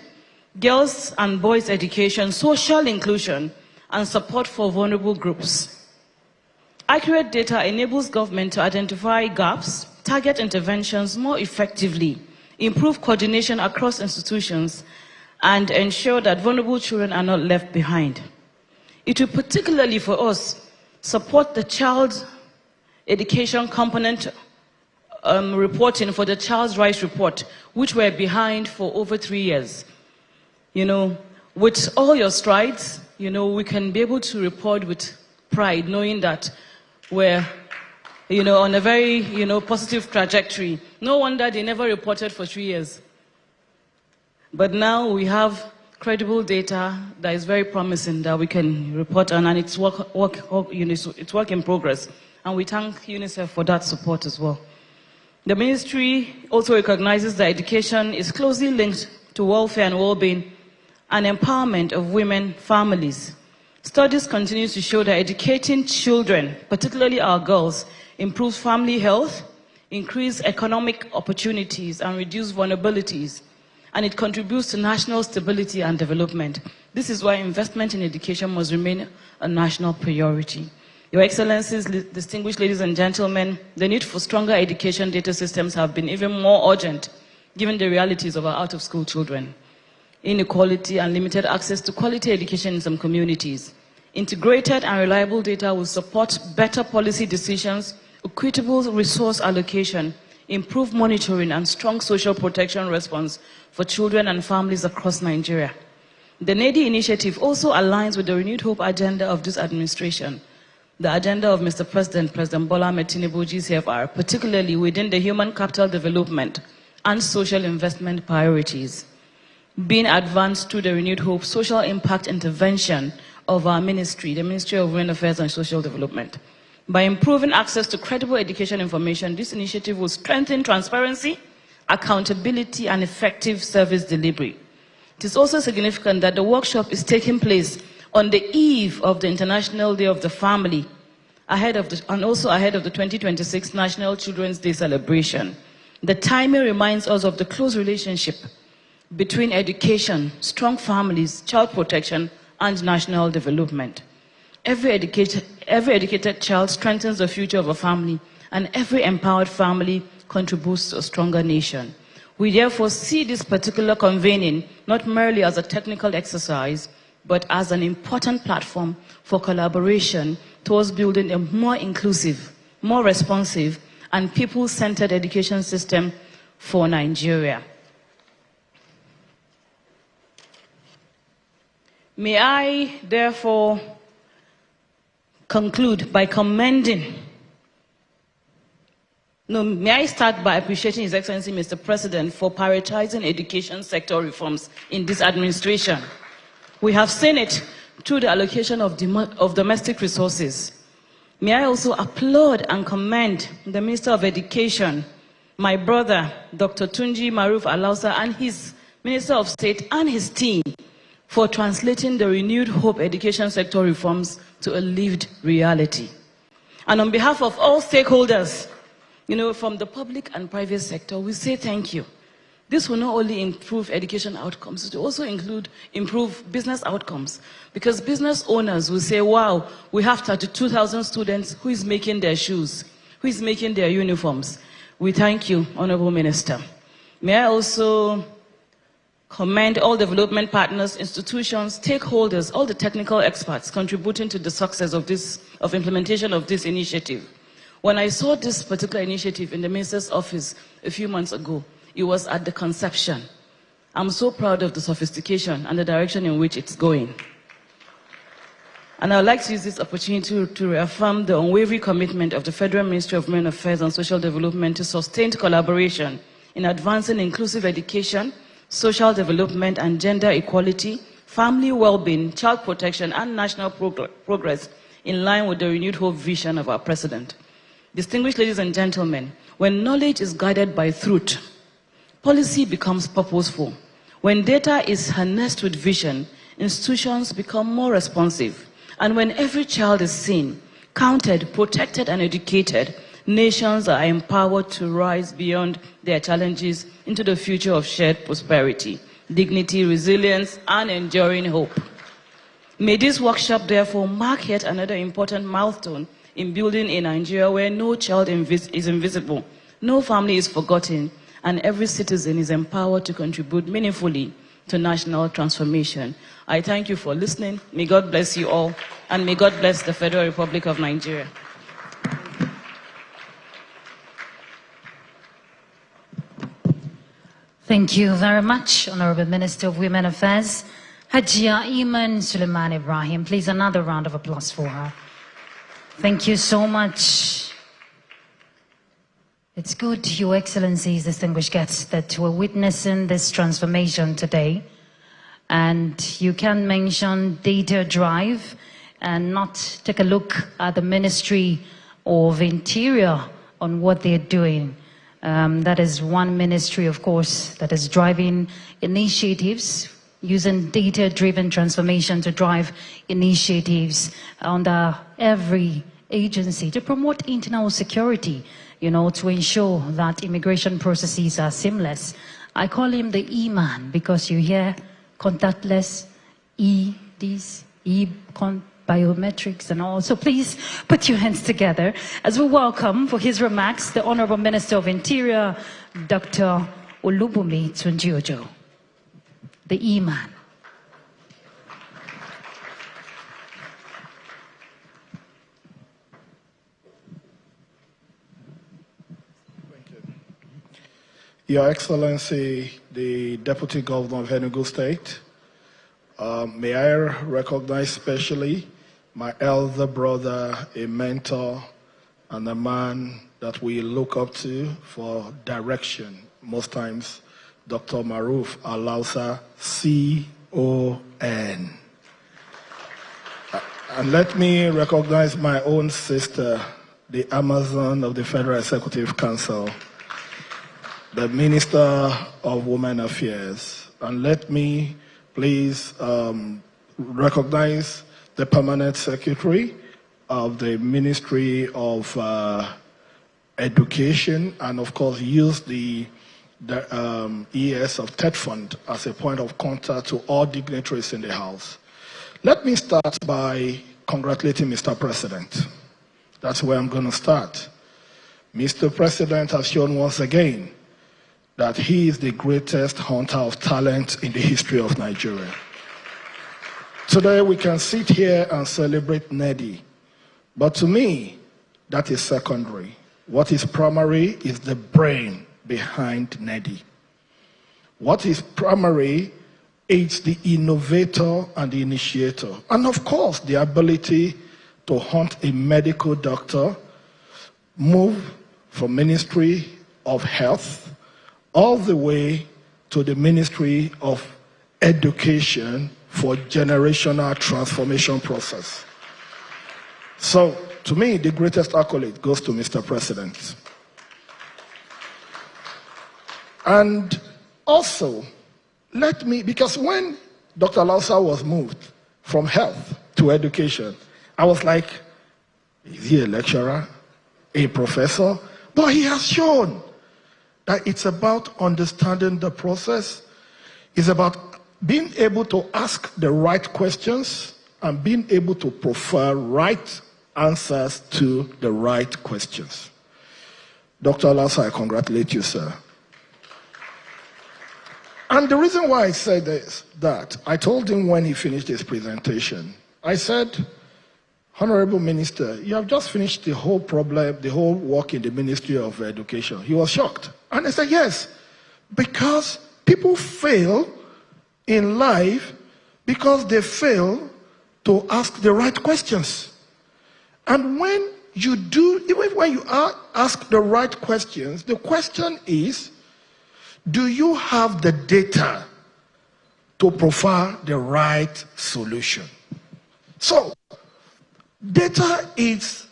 girls and boys education, social inclusion, and support for vulnerable groups. Accurate data enables government to identify gaps, target interventions more effectively, improve coordination across institutions, and ensure that vulnerable children are not left behind. It will particularly for us support the child education component reporting for the Child's Rights Report, which we're behind for over 3 years. With all your strides, we can be able to report with pride, knowing that we're, on a very, positive trajectory. No wonder they never reported for 3 years. But now we have credible data that is very promising that we can report on, and it's work in progress. And we thank UNICEF for that support as well. The ministry also recognizes that education is closely linked to welfare and well-being and empowerment of women families. Studies continue to show that educating children, particularly our girls, improves family health, increase economic opportunities, and reduce vulnerabilities. And it contributes to national stability and development. This is why investment in education must remain a national priority. Your Excellencies, distinguished ladies and gentlemen, the need for stronger education data systems have been even more urgent given the realities of our out-of-school children. Inequality and limited access to quality education in some communities. Integrated and reliable data will support better policy decisions, equitable resource allocation, improved monitoring, and strong social protection response for children and families across Nigeria. The NADI initiative also aligns with the renewed hope agenda of this administration, the agenda of Mr. President, President Bola Ahmed Tinubu, GCFR, particularly within the human capital development and social investment priorities, being advanced through the renewed hope social impact intervention of our ministry, the Ministry of Women Affairs and Social Development. By improving access to credible education information, this initiative will strengthen transparency accountability, and effective service delivery. It is also significant that the workshop is taking place on the eve of the International Day of the Family, and also ahead of the 2026 National Children's Day celebration. The timing reminds us of the close relationship between education, strong families, child protection, and national development. Every educated child strengthens the future of a family, and every empowered family contributes to a stronger nation. We therefore see this particular convening not merely as a technical exercise, but as an important platform for collaboration towards building a more inclusive, more responsive, and people-centered education system for Nigeria. May I therefore conclude by may I start by appreciating His Excellency Mr. President for prioritizing education sector reforms in this administration. We have seen it through the allocation of domestic resources. May I also applaud and commend the Minister of Education, my brother, Dr. Tunji Maruf Alausa, and his Minister of State and his team for translating the renewed hope education sector reforms to a lived reality. And on behalf of all stakeholders, from the public and private sector, we say thank you. This will not only improve education outcomes, it will also improve business outcomes. Because business owners will say, wow, we have 32,000 students, who is making their shoes? Who is making their uniforms? We thank you, Honorable Minister. May I also commend all development partners, institutions, stakeholders, all the technical experts contributing to the success of implementation of this initiative. When I saw this particular initiative in the Minister's office a few months ago, it was at the conception. I'm so proud of the sophistication and the direction in which it's going. And I would like to use this opportunity to reaffirm the unwavering commitment of the Federal Ministry of Human Affairs and Social Development to sustained collaboration in advancing inclusive education, social development and gender equality, family well-being, child protection, and national progress in line with the renewed hope vision of our President. Distinguished ladies and gentlemen, when knowledge is guided by truth, policy becomes purposeful. When data is harnessed with vision, institutions become more responsive. And when every child is seen, counted, protected, and educated, nations are empowered to rise beyond their challenges into the future of shared prosperity, dignity, resilience, and enduring hope. May this workshop therefore mark yet another important milestone in building a Nigeria where no child is invisible, no family is forgotten, and every citizen is empowered to contribute meaningfully to national transformation. I thank you for listening. May God bless you all, and may God bless the Federal Republic of Nigeria. Thank you very much, Honorable Minister of Women Affairs, Hajia Iman Suleiman Ibrahim. Please, another round of applause for her. Thank you so much. It's good, Your Excellencies, distinguished guests, that we're witnessing this transformation today. And you can mention data drive and not take a look at the Ministry of Interior on what they're doing. That is one ministry, of course, that is driving initiatives, using data-driven transformation to drive initiatives under every agency to promote internal security, to ensure that immigration processes are seamless. I call him the E-man because you hear contactless, biometrics and all. So please put your hands together as we welcome for his remarks the Honorable Minister of Interior, Dr. Olubunmi Tunji-Ojo, the E-man. Your Excellency, the Deputy Governor of Enugu State, may I recognize specially my elder brother, a mentor, and a man that we look up to for direction, most times, Dr. Maruf Alausa, C-O-N. And let me recognize my own sister, the Amazon of the Federal Executive Council, the Minister of Women Affairs, and let me please recognize the Permanent Secretary of the Ministry of Education, and of course use the ES of TED Fund as a point of contact to all dignitaries in the House. Let me start by congratulating Mr. President. That's where I'm going to start. Mr. President has shown once again that he is the greatest hunter of talent in the history of Nigeria. Today we can sit here and celebrate Nedi, but to me, that is secondary. What is primary is the brain behind Nedi. What is primary is the innovator and the initiator. And of course, the ability to hunt a medical doctor, move from Ministry of Health all the way to the Ministry of Education for generational transformation process. So, to me, the greatest accolade goes to Mr. President. And also, let me, because when Dr. Lausa was moved from health to education, I was like, is he a lecturer, a professor? But he has shown that it's about understanding the process. It's about being able to ask the right questions and being able to prefer right answers to the right questions. Dr. Lausa, I congratulate you, sir. And the reason why I said this, that I told him when he finished his presentation, I said, Honorable Minister, you have just finished the whole problem, the whole work in the Ministry of Education. He was shocked. And I said, yes, because people fail in life because they fail to ask the right questions. And when you do, even when you ask the right questions, the question is, do you have the data to provide the right solution? So, data is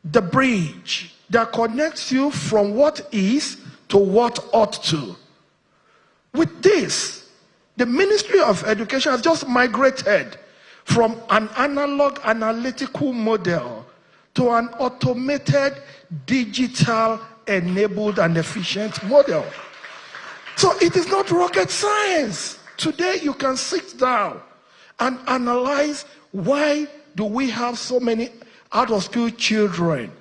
the bridge that connects you from what is to what ought to. With this, the Ministry of Education has just migrated from an analog analytical model to an automated, digital, enabled, and efficient model. So it is not rocket science. Today you can sit down and analyze why do we have so many out-of-school children.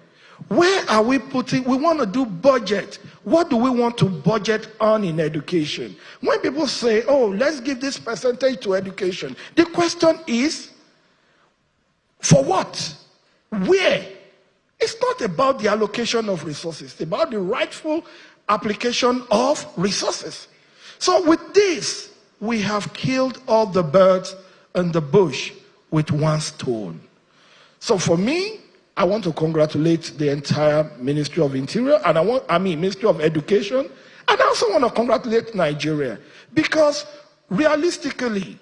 Where are we putting, we want to do budget. What do we want to budget on in education? When people say, oh, let's give this percentage to education, the question is, for what? Where? It's not about the allocation of resources. It's about the rightful application of resources. So with this, we have killed all the birds in the bush with one stone. So for me, I want to congratulate the entire Ministry of Interior, and Ministry of Education, and I also want to congratulate Nigeria, because realistically,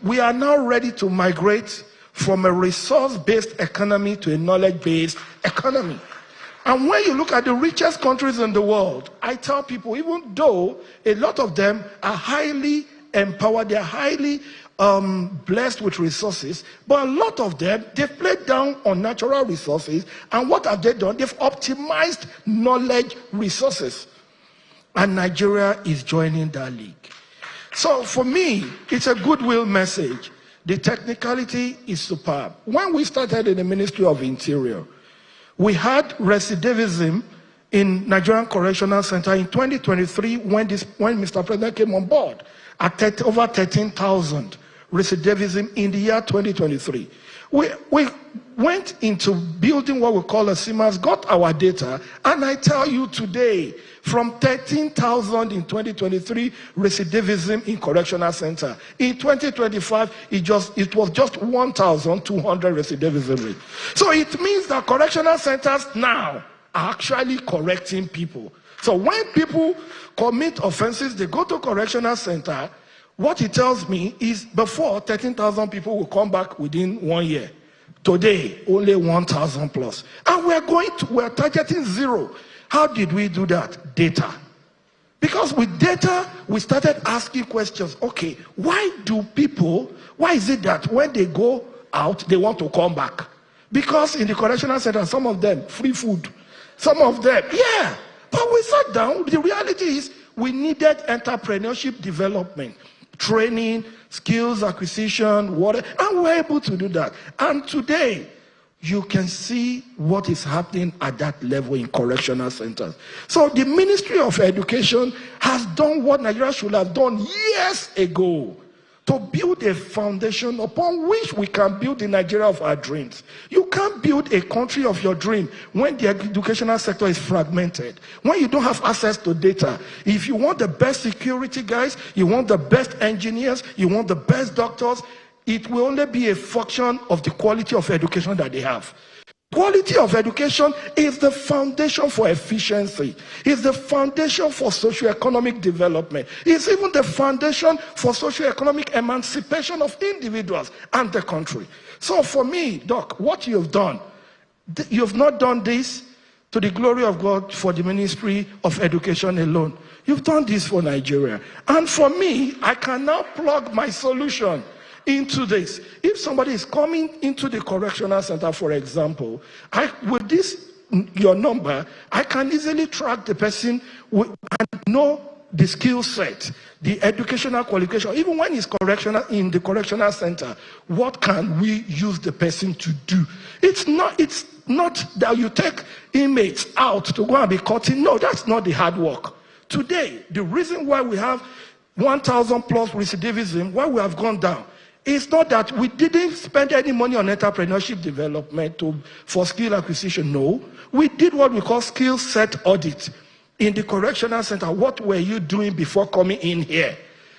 we are now ready to migrate from a resource-based economy to a knowledge-based economy. And when you look at the richest countries in the world, I tell people, even though a lot of them are highly empowered, they're highly blessed with resources, but a lot of them, they've played down on natural resources, and what have they done? They've optimized knowledge resources. And Nigeria is joining that league. So for me, it's a goodwill message. The technicality is superb. When we started in the Ministry of Interior, we had recidivism in Nigerian Correctional Center in 2023 when Mr. President came on board at over 13,000 recidivism in the year 2023. We went into building what we call a CMAS, got our data, and I tell you today, from 13,000 in 2023 recidivism in Correctional Center, in 2025, it was just 1,200 recidivism rate. So it means that correctional centers now are actually correcting people. So when people commit offenses, they go to correctional center. What it tells me is before 13,000 people will come back within 1 year. Today, only 1,000 plus. And we're targeting zero. How did we do that? Data. Because with data, we started asking questions. Okay, why is it that when they go out, they want to come back? Because in the correctional center, some of them, free food. Some of them, yeah. But we sat down. The reality is we needed entrepreneurship development, training, skills acquisition, whatever, and we're able to do that. And today, you can see what is happening at that level in correctional centers. So the Ministry of Education has done what Nigeria should have done years ago to build a foundation upon which we can build the Nigeria of our dreams. You can't build a country of your dream when the educational sector is fragmented, when you don't have access to data. If you want the best security guys, you want the best engineers, you want the best doctors, it will only be a function of the quality of education that they have. Quality of education is the foundation for efficiency. It's the foundation for socio-economic development. It's even the foundation for socio-economic emancipation of individuals and the country. So for me, Doc, what you've done, you've not done this to the glory of God for the Ministry of Education alone. You've done this for Nigeria. And for me, I can now plug my solution into this. If somebody is coming into the correctional center, for example, with this, your number, I can easily track the person and know the skill set, the educational qualification. Even when he's in the correctional center, what can we use the person to do? It's not that you take inmates out to go and be cutting. No, that's not the hard work. Today, the reason why we have 1,000 plus recidivism, why we have gone down, it's not that we didn't spend any money on entrepreneurship development for skill acquisition. No, we did what we call skill set audit in the correctional center. What were you doing before coming in here?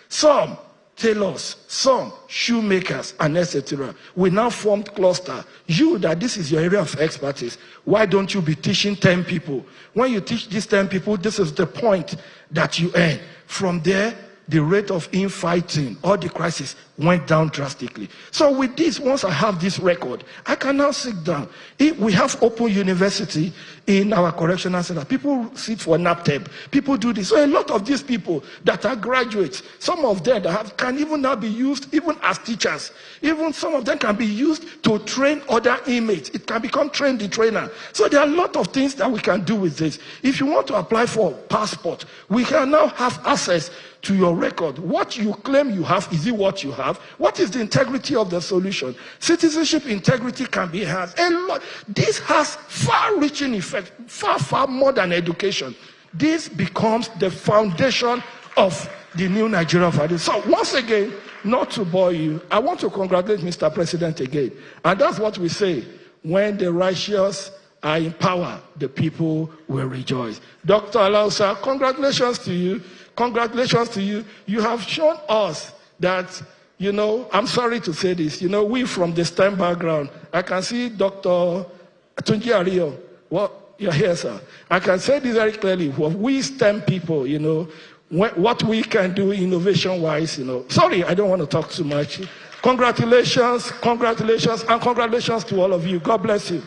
Some tailors, some shoemakers, and etc. We now formed cluster. You, that this is your area of expertise, why don't you be teaching 10 people? When you teach these 10 people, this is the point that you earn. From there, the rate of infighting or the crisis went down drastically. So with this, once I have this record, I can now sit down. If we have open university in our correctional center, people sit for NAPTEP, people do this. So a lot of these people that are graduates, some of them can even now be used even as teachers. Even some of them can be used to train other inmates. It can become train the trainer. So there are a lot of things that we can do with this. If you want to apply for passport, we can now have access to your record. What you claim you have, is it what you have? What is the integrity of the solution? Citizenship integrity can be enhanced. A lot. This has far-reaching effect, far more than education. This becomes the foundation of the new Nigeria. So once again, not to bore you, I want to congratulate Mr. President again. And that's what we say, when the righteous are in power, the people will rejoice. Dr. Alausa, congratulations to you. Congratulations to you. You have shown us that, I'm sorry to say this, we from the STEM background, I can see Dr. Tunji Ario. Well, you're here, sir. I can say this very clearly. We STEM people, what we can do innovation-wise, Sorry, I don't want to talk too much. Congratulations, and congratulations to all of you. God bless you.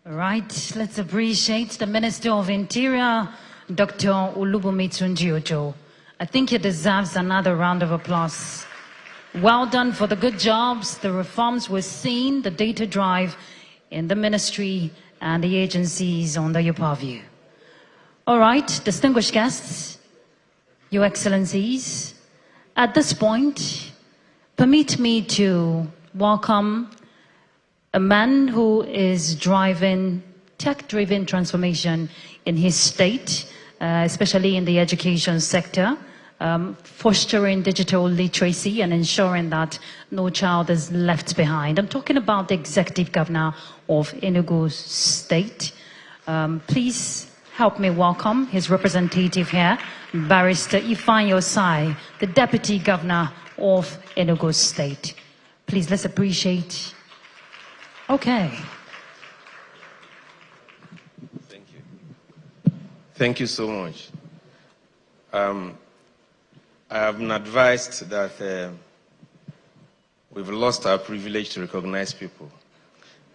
All right, let's appreciate the Minister of Interior, Dr. Olubunmi Tunji-Ojo. I think he deserves another round of applause. Well done for the good jobs, the reforms we're seeing, the data drive in the ministry and the agencies under your purview. All right, distinguished guests, Your Excellencies, at this point, permit me to welcome a man who is driving tech-driven transformation in his state, especially in the education sector, fostering digital literacy and ensuring that no child is left behind. I'm talking about the Executive Governor of Enugu State. Please help me welcome his representative here, Barrister Ifeanyi Osai, the Deputy Governor of Enugu State. Please, let's appreciate. Okay. Thank you. Thank you so much. I have been advised that we've lost our privilege to recognize people.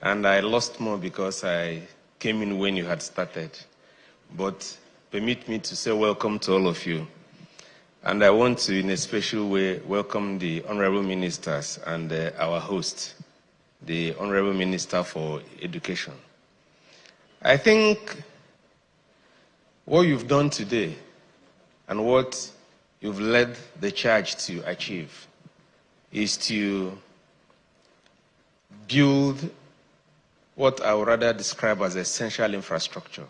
and I lost more because I came in when you had started. But permit me to say welcome to all of you. And I want to, in a special way, welcome the honorable ministers and our host, the Honorable Minister for Education. I think what you've done today and what you've led the charge to achieve is to build what I would rather describe as essential infrastructure,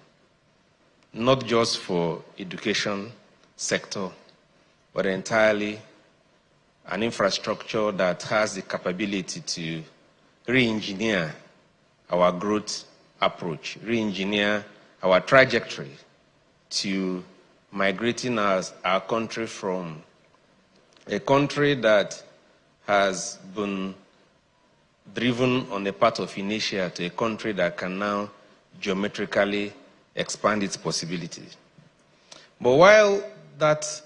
not just for education sector, but entirely an infrastructure that has the capability to re-engineer our growth approach, re-engineer our trajectory to migrating our country from a country that has been driven on a path of inertia to a country that can now geometrically expand its possibilities. But while that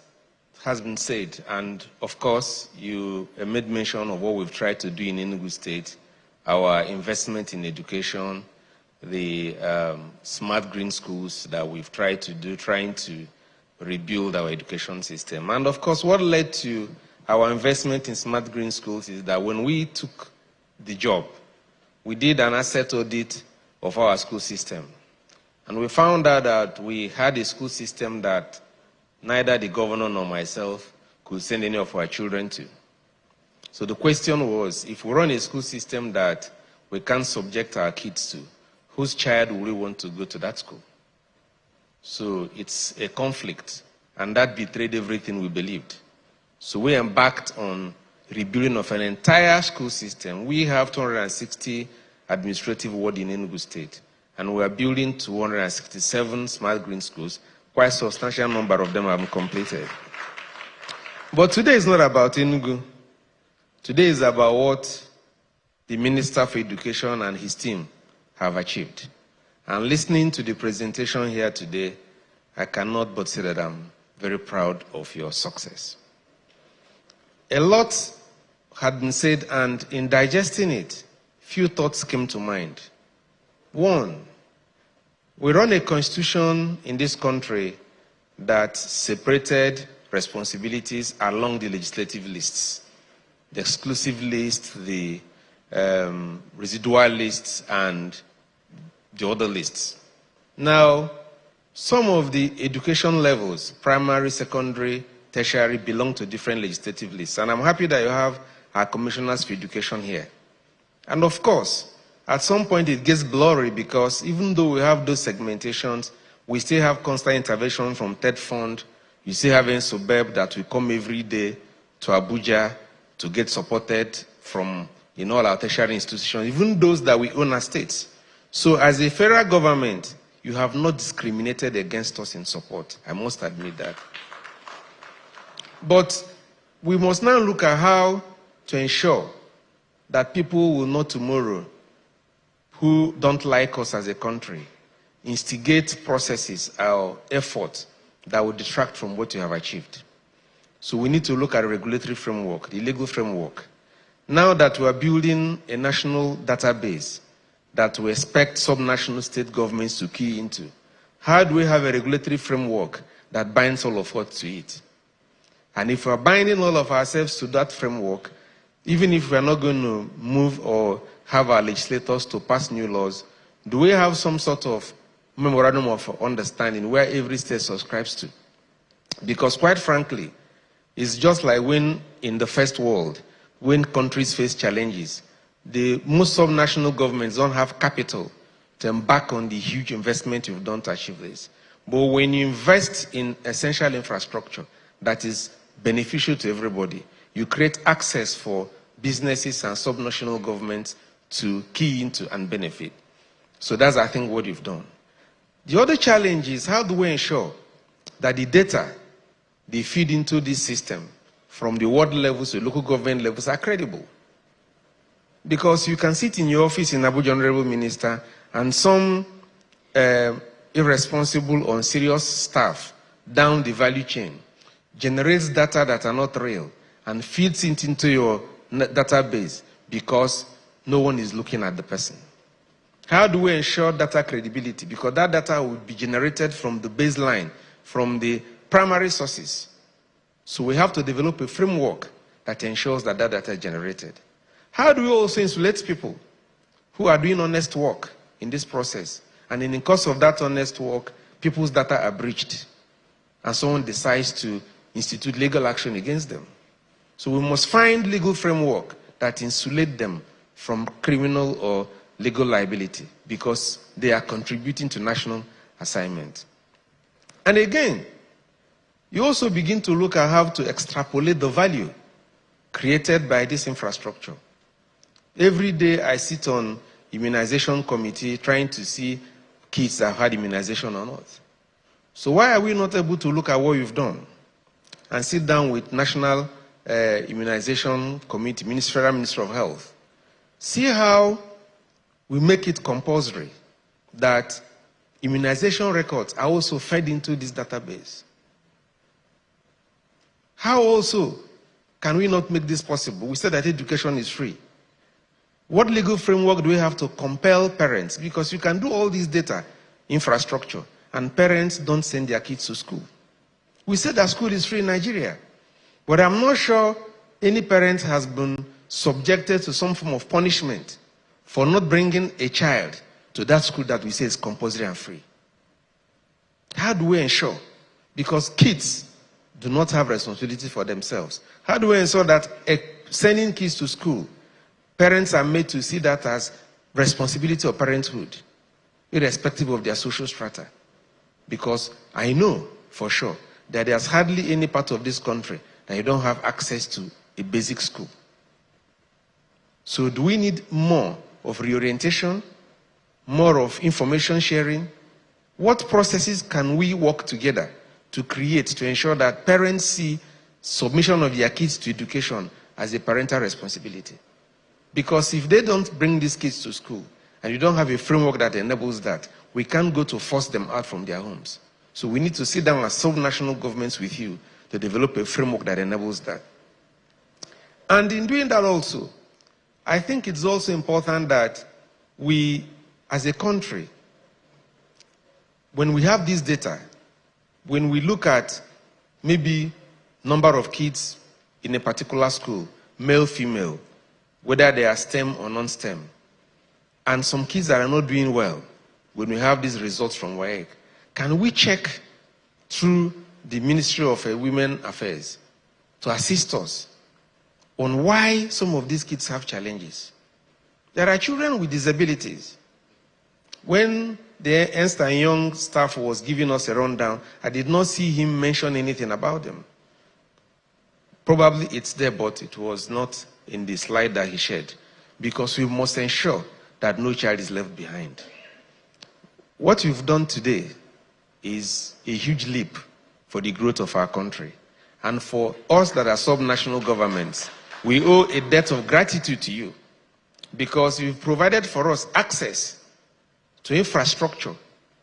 has been said, and of course you made mention of what we've tried to do in Enugu State, our investment in education, the smart green schools that we've tried to do, trying to rebuild our education system. And of course, what led to our investment in smart green schools is that when we took the job, we did an asset audit of our school system. And we found out that we had a school system that neither the governor nor myself could send any of our children to. So the question was, if we run a school system that we can't subject our kids to, whose child will we want to go to that school? So it's a conflict, and that betrayed everything we believed. So we embarked on rebuilding of an entire school system. We have 260 administrative wards in Enugu State, and we are building 267 smart green schools. Quite a substantial number of them have been completed. But today is not about Enugu. Today is about what the Minister for Education and his team have achieved. And listening to the presentation here today, I cannot but say that I'm very proud of your success. A lot had been said, and in digesting it, few thoughts came to mind. One, we run a constitution in this country that separated responsibilities along the legislative lists, the exclusive list, the residual lists, and the other lists. Now, some of the education levels, primary, secondary, tertiary, belong to different legislative lists. And I'm happy that you have our commissioners for education here. And of course, at some point it gets blurry because even though we have those segmentations, we still have constant intervention from Third Fund. You still have Suburb that will come every day to Abuja to get supported from all our tertiary institutions, even those that we own as states. So as a federal government, you have not discriminated against us in support. I must admit that. But we must now look at how to ensure that people will not tomorrow, who don't like us as a country, instigate processes or efforts that will detract from what you have achieved. So we need to look at a regulatory framework, the legal framework. Now that we are building a national database that we expect subnational state governments to key into, how do we have a regulatory framework that binds all of us to it? And if we are binding all of ourselves to that framework, even if we are not going to move or have our legislators to pass new laws, do we have some sort of memorandum of understanding where every state subscribes to? Because quite frankly, it's just like when in the first world, when countries face challenges, most subnational governments don't have capital to embark on the huge investment you've done to achieve this. But when you invest in essential infrastructure that is beneficial to everybody, you create access for businesses and subnational governments to key into and benefit. So that's, I think, what you've done. The other challenge is how do we ensure that the data they feed into this system from the ward levels to local government levels are credible? Because you can sit in your office in Abuja, Honorable Minister, and some irresponsible or unserious staff down the value chain generates data that are not real and feeds it into your database because no one is looking at the person. How do we ensure data credibility? Because that data will be generated from the baseline, from the primary sources. So we have to develop a framework that ensures that that data is generated. How do we also insulate people who are doing honest work in this process? And in the course of that honest work, people's data are breached, and someone decides to institute legal action against them. So we must find legal framework that insulate them from criminal or legal liability, because they are contributing to national assignment. And again, you also begin to look at how to extrapolate the value created by this infrastructure. Every day I sit on immunization committee trying to see kids that have had immunization or not. So why are we not able to look at what you've done and sit down with National Immunization Committee, Federal Minister of Health, see how we make it compulsory that immunization records are also fed into this database? How also can we not make this possible? We said that education is free. What legal framework do we have to compel parents? Because you can do all this data infrastructure, and parents don't send their kids to school. We said that school is free in Nigeria, but I'm not sure any parent has been subjected to some form of punishment for not bringing a child to that school that we say is compulsory and free. How do we ensure? Because kids do not have responsibility for themselves. How do we ensure that sending kids to school, parents are made to see that as responsibility of parenthood, irrespective of their social strata? Because I know for sure that there's hardly any part of this country that you don't have access to a basic school. So do we need more of reorientation, more of information sharing? What processes can we work together to create to ensure that parents see submission of their kids to education as a parental responsibility? Because if they don't bring these kids to school and you don't have a framework that enables that, we can't go to force them out from their homes. So we need to sit down as sub-national governments with you to develop a framework that enables that. And in doing that also, I think it's also important that we, as a country, when we have this data, when we look at maybe number of kids in a particular school, male, female, whether they are STEM or non-STEM, and some kids that are not doing well, when we have these results from WAEC, can we check through the Ministry of Women Affairs to assist us on why some of these kids have challenges? There are children with disabilities. When the Ernst & Young staff was giving us a rundown, I did not see him mention anything about them. Probably it's there, but it was not in the slide that he shared, because we must ensure that no child is left behind. What we've done today is a huge leap for the growth of our country. And for us that are sub-national governments, we owe a debt of gratitude to you, because you've provided for us access to infrastructure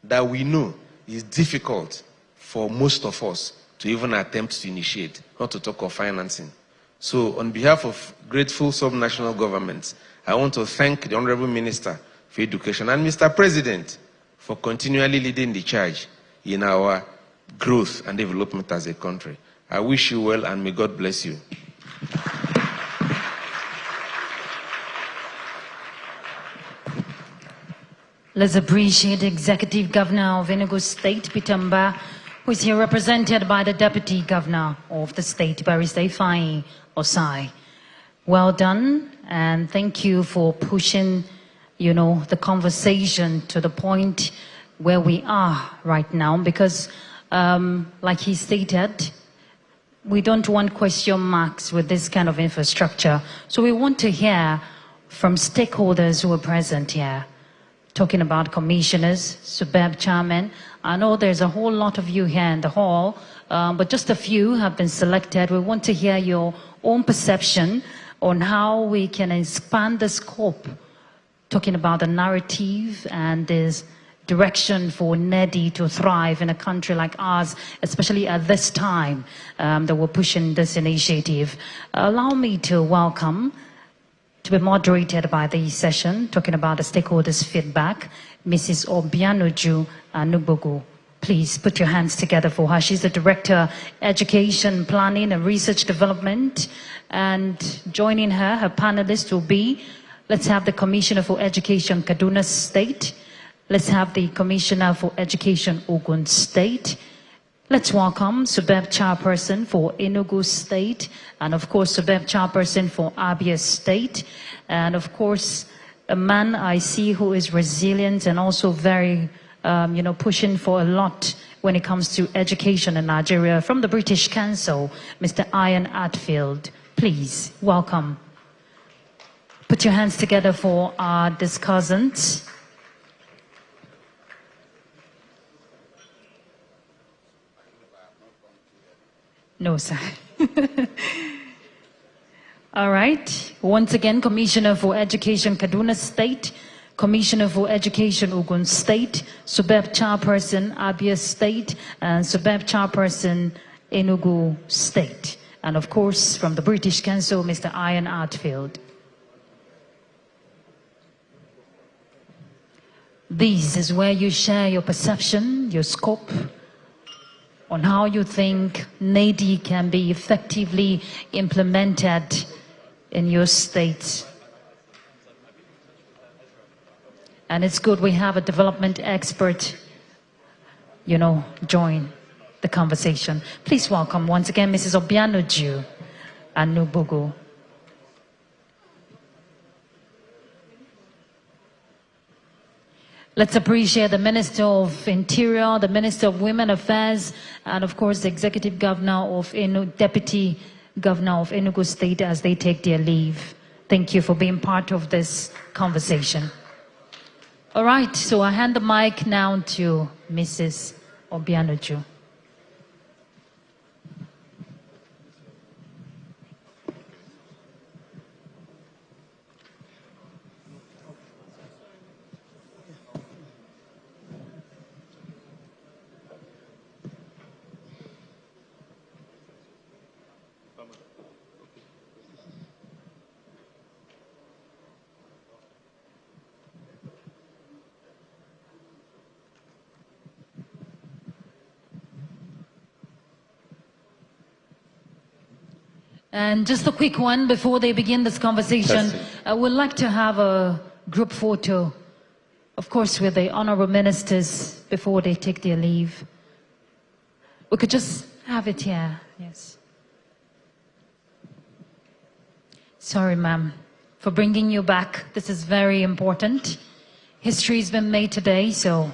that we know is difficult for most of us to even attempt to initiate, not to talk of financing. So on behalf of grateful sub-national governments, I want to thank the Honorable Minister for Education and Mr. President for continually leading the charge in our growth and development as a country. I wish you well, and may God bless you. Let's appreciate the Executive Governor of Enugu State, Peter Mba, who is here represented by the Deputy Governor of the state, Barrister Ifeanyi Osai. Well done, and thank you for pushing, the conversation to the point where we are right now, because like he stated, we don't want question marks with this kind of infrastructure. So we want to hear from stakeholders who are present here, talking about commissioners, superb chairman. I know there's a whole lot of you here in the hall, but just a few have been selected. We want to hear your own perception on how we can expand the scope, talking about the narrative and this direction for NEDI to thrive in a country like ours, especially at this time that we're pushing this initiative. Allow me to welcome to be moderated by the session, talking about the stakeholders' feedback, Mrs. Obianoju Anubogu. Please put your hands together for her. She's the Director, Education, Planning and Research Development. And joining her, her panelists will be, let's have the Commissioner for Education, Kaduna State. Let's have the Commissioner for Education, Ogun State. Let's welcome Subeb Chairperson for Enugu State, and of course Subeb Chairperson for Abia State, and of course a man I see who is resilient and also very, pushing for a lot when it comes to education in Nigeria, from the British Council, Mr. Ian Atfield. Please welcome. Put your hands together for our discussants. No, sir. All right. Once again, Commissioner for Education, Kaduna State, Commissioner for Education, Ogun State, Subeb Chairperson, Abia State, and Subeb Chairperson, Enugu State. And of course, from the British Council, Mr. Ian Atfield. This is where you share your perception, your scope, on how you think NADI can be effectively implemented in your state. And it's good we have a development expert, join the conversation. Please welcome once again Mrs. Obianoju Anubogu. Let's appreciate the Minister of Interior, the Minister of Women Affairs, and of course the Executive Governor of Deputy Governor of Enugu State as they take their leave. Thank you for being part of this conversation. All right, so I hand the mic now to Mrs. Obianoju. And just a quick one before they begin this conversation. I would like to have a group photo, of course, with the honorable ministers before they take their leave. We could just have it here, yes. Sorry, ma'am, for bringing you back. This is very important. History's been made today, so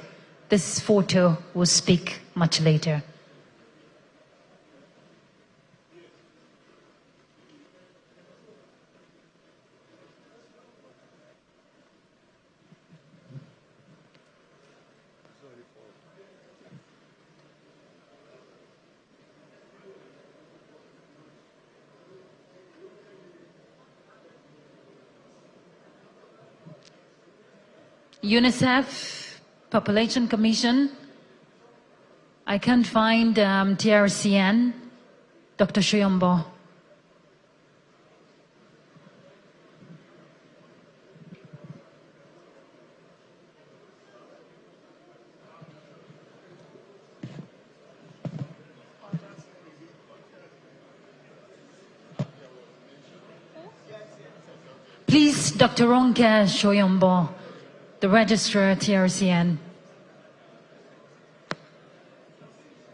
this photo will speak much later. UNICEF, Population Commission. I can't find TRCN, Dr. Shoyombo. Please, Dr. Ronke Shoyombo, the registrar at TRCN.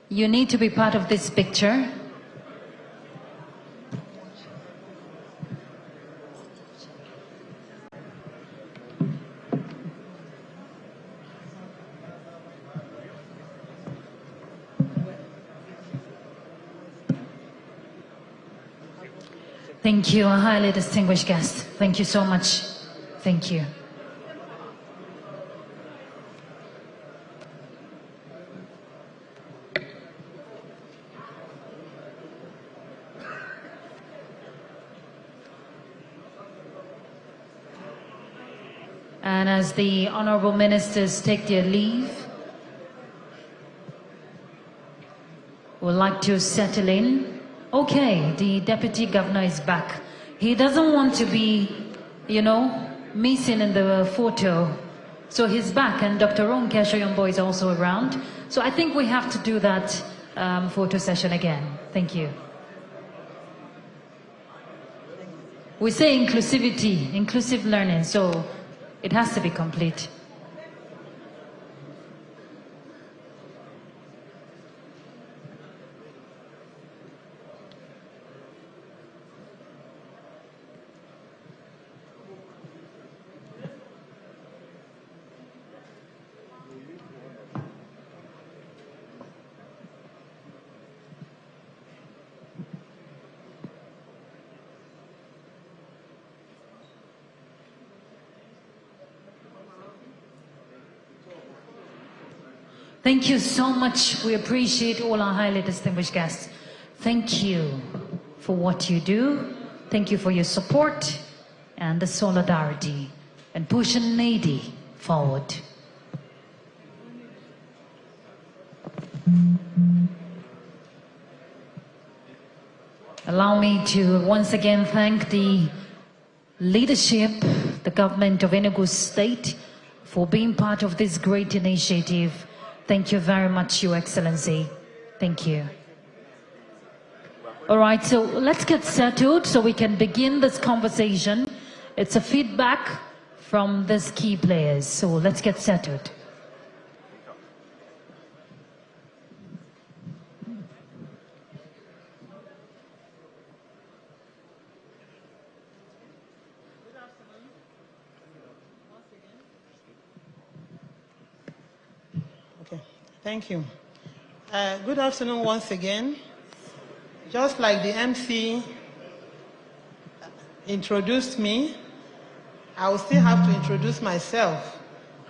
You need to be part of this picture. Thank you, a highly distinguished guest. Thank you so much. Thank you. And as the honorable ministers take their leave, we'd like to settle in. Okay, the deputy governor is back. He doesn't want to be missing in the photo. So he's back, and Dr. Ronke Ashoyombo is also around. So I think we have to do that photo session again. Thank you. We say inclusivity, inclusive learning, so it has to be complete. Thank you so much. We appreciate all our highly distinguished guests. Thank you for what you do. Thank you for your support and the solidarity and pushing Nadi forward. Allow me to once again thank the leadership, the government of Enugu State, for being part of this great initiative. Thank you very much, Your Excellency. Thank you. All right, so let's get settled so we can begin this conversation. It's a feedback from these key players, so let's get settled. Thank you. Good afternoon once again. Just like the MC introduced me, I will still have to introduce myself.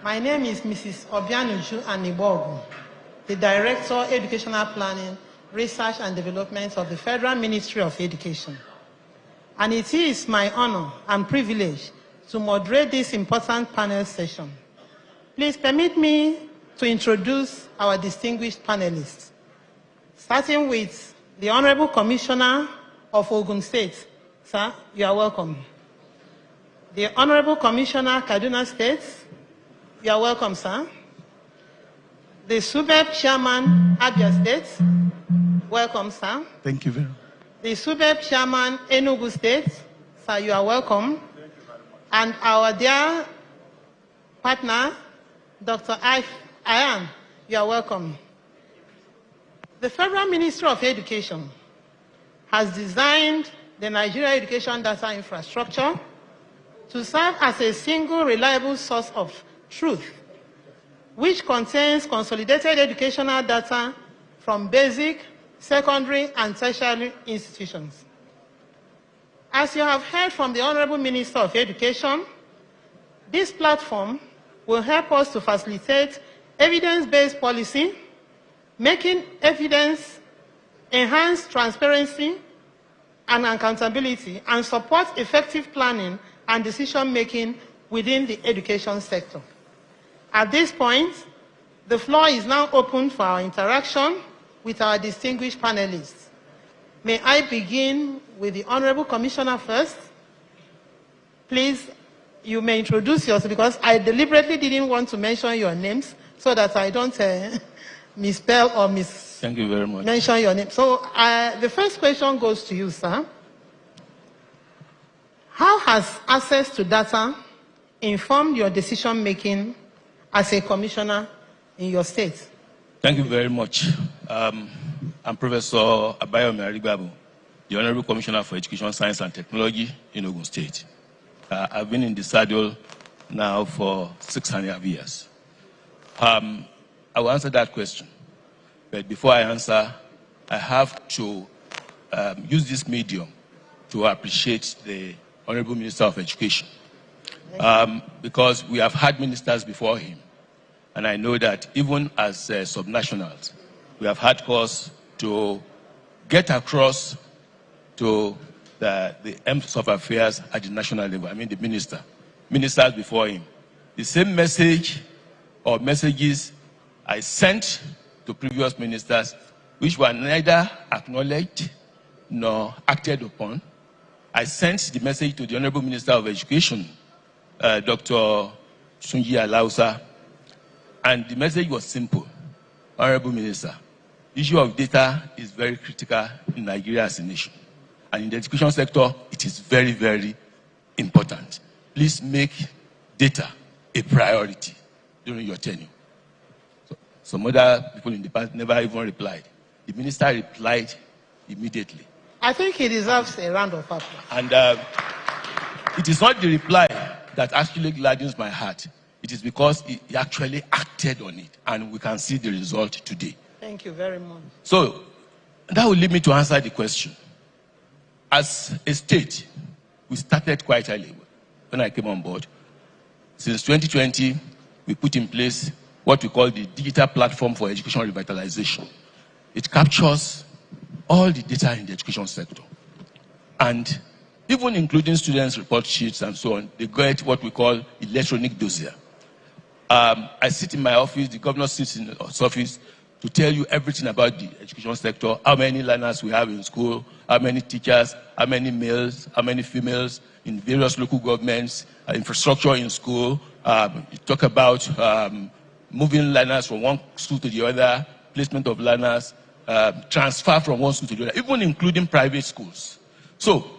My name is Mrs. Obianuju Anibogu, the Director, Educational Planning, Research and Development of the Federal Ministry of Education. And it is my honor and privilege to moderate this important panel session. Please permit me to introduce our distinguished panelists, starting with the Honorable Commissioner of Ogun State. Sir, you are welcome. The Honorable Commissioner, Kaduna State, you are welcome, sir. The SUBEB Chairman, Abia State, welcome, sir. Thank you very much. The SUBEB Chairman, Enugu State, sir, you are welcome. And our dear partner, Dr. Ayan, you are welcome. The Federal Ministry of Education has designed the Nigeria Education Data Infrastructure to serve as a single reliable source of truth, which contains consolidated educational data from basic, secondary, and tertiary institutions. As you have heard from the Honorable Minister of Education, this platform will help us to facilitate evidence-based policy, making evidence enhance transparency and accountability, and support effective planning and decision-making within the education sector. At this point, the floor is now open for our interaction with our distinguished panelists. May I begin with the Honorable Commissioner first? Please, you may introduce yourself, because I deliberately didn't want to mention your names so that I don't misspell or Thank you very much. mention your name. So the first question goes to you, sir. How has access to data informed your decision-making as a commissioner in your state? Thank you very much. I'm Professor Abayomi Arigbabu, the Honorable Commissioner for Education, Science and Technology in Ogun State. I've been in the saddle now for 6.5 years. I will answer that question. But before I answer, I have to use this medium to appreciate the Honorable Minister of Education. Because we have had ministers before him. And I know that even as subnationals, we have had cause to get across to the aims of affairs at the national level. I mean the ministers before him. The same message or messages I sent to previous ministers, which were neither acknowledged nor acted upon, I sent the message to the Honorable Minister of Education, Dr. Sunji Alausa, and the message was simple. Honorable Minister, the issue of data is very critical in Nigeria as a nation. And in the education sector, it is very, very important. Please make data a priority during your tenure. So, some other people in the past never even replied. The minister replied immediately. I think he deserves a round of applause. And it is not the reply that actually gladdens my heart. It is because he actually acted on it, and we can see the result today. Thank you very much. So that will lead me to answer the question. As a state, we started quite early when I came on board. Since 2020, we put in place what we call the Digital Platform for Education Revitalization. It captures all the data in the education sector. And even including students' report sheets and so on, they get what we call electronic dossier. I sit in my office, the governor sits in his office to tell you everything about the education sector, how many learners we have in school, how many teachers, how many males, how many females in various local governments, infrastructure in school. You talk about moving learners from one school to the other, placement of learners, transfer from one school to the other, even including private schools. So,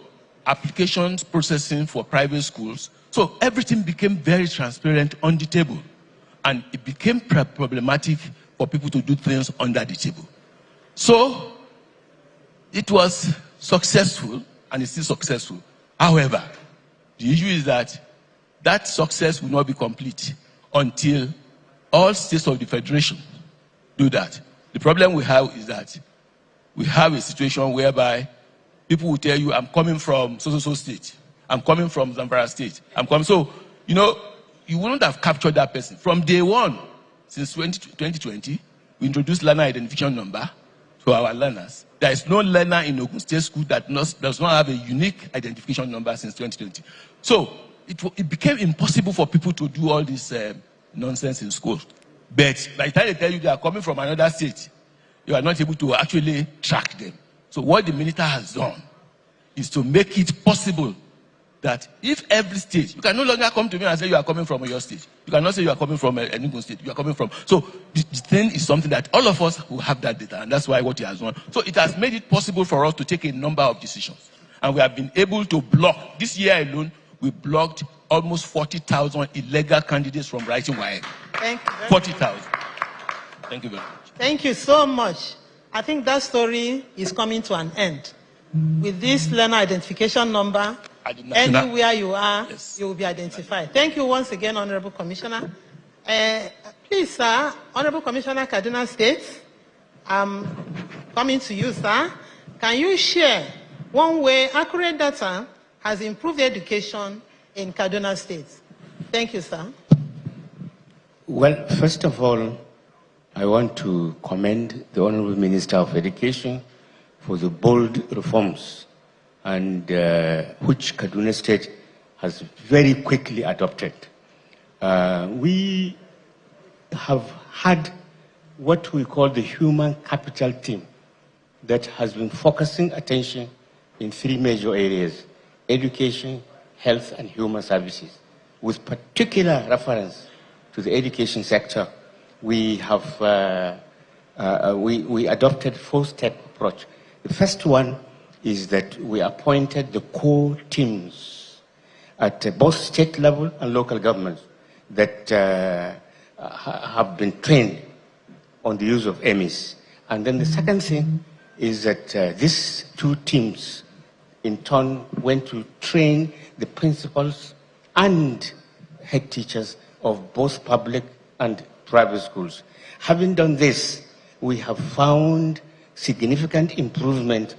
applications processing for private schools. So, everything became very transparent on the table. And it became problematic for people to do things under the table. So, it was successful, and it's still successful. However, the issue is that that success will not be complete until all states of the federation do that. The problem we have is that we have a situation whereby people will tell you, I'm coming from so-so-so state. I'm coming from Zamfara state. I'm coming. So, you know, you wouldn't have captured that person. From day one, since 2020, we introduced learner identification number to our learners. There is no learner in Ogun State School that does not have a unique identification number since 2020. So it became impossible for people to do all this nonsense in school. But by the time they tell you they are coming from another state, you are not able to actually track them. So what the minister has done is to make it possible that if every state, you can no longer come to me and say you are coming from your state. You cannot say you are coming from Enugu state. You are coming from. So the thing is something that all of us will have that data, and that's why what he has done. So it has made it possible for us to take a number of decisions, and we have been able to block. This year alone, we blocked almost 40,000 illegal candidates from writing WAEC. Thank you. 40,000. Thank you very much. Thank you so much. I think that story is coming to an end. With this learner identification number, anywhere you are, yes, you will be identified. Thank you once again, Honorable Commissioner. Please, sir, Honorable Commissioner, Kaduna State, I'm coming to you, sir. Can you share one way accurate data has improved education in Kaduna State? Thank you, sir. Well, first of all, I want to commend the Honorable Minister of Education for the bold reforms and which Kaduna State has very quickly adopted. We have had what we call the human capital team that has been focusing attention in three major areas: education, health, and human services. With particular reference to the education sector, we have we adopted four-step approach. The first one is that we appointed the core teams at both state level and local governments that have been trained on the use of EMIS. And then the second thing is that these two teams in turn went to train the principals and head teachers of both public and private schools. Having done this, we have found significant improvement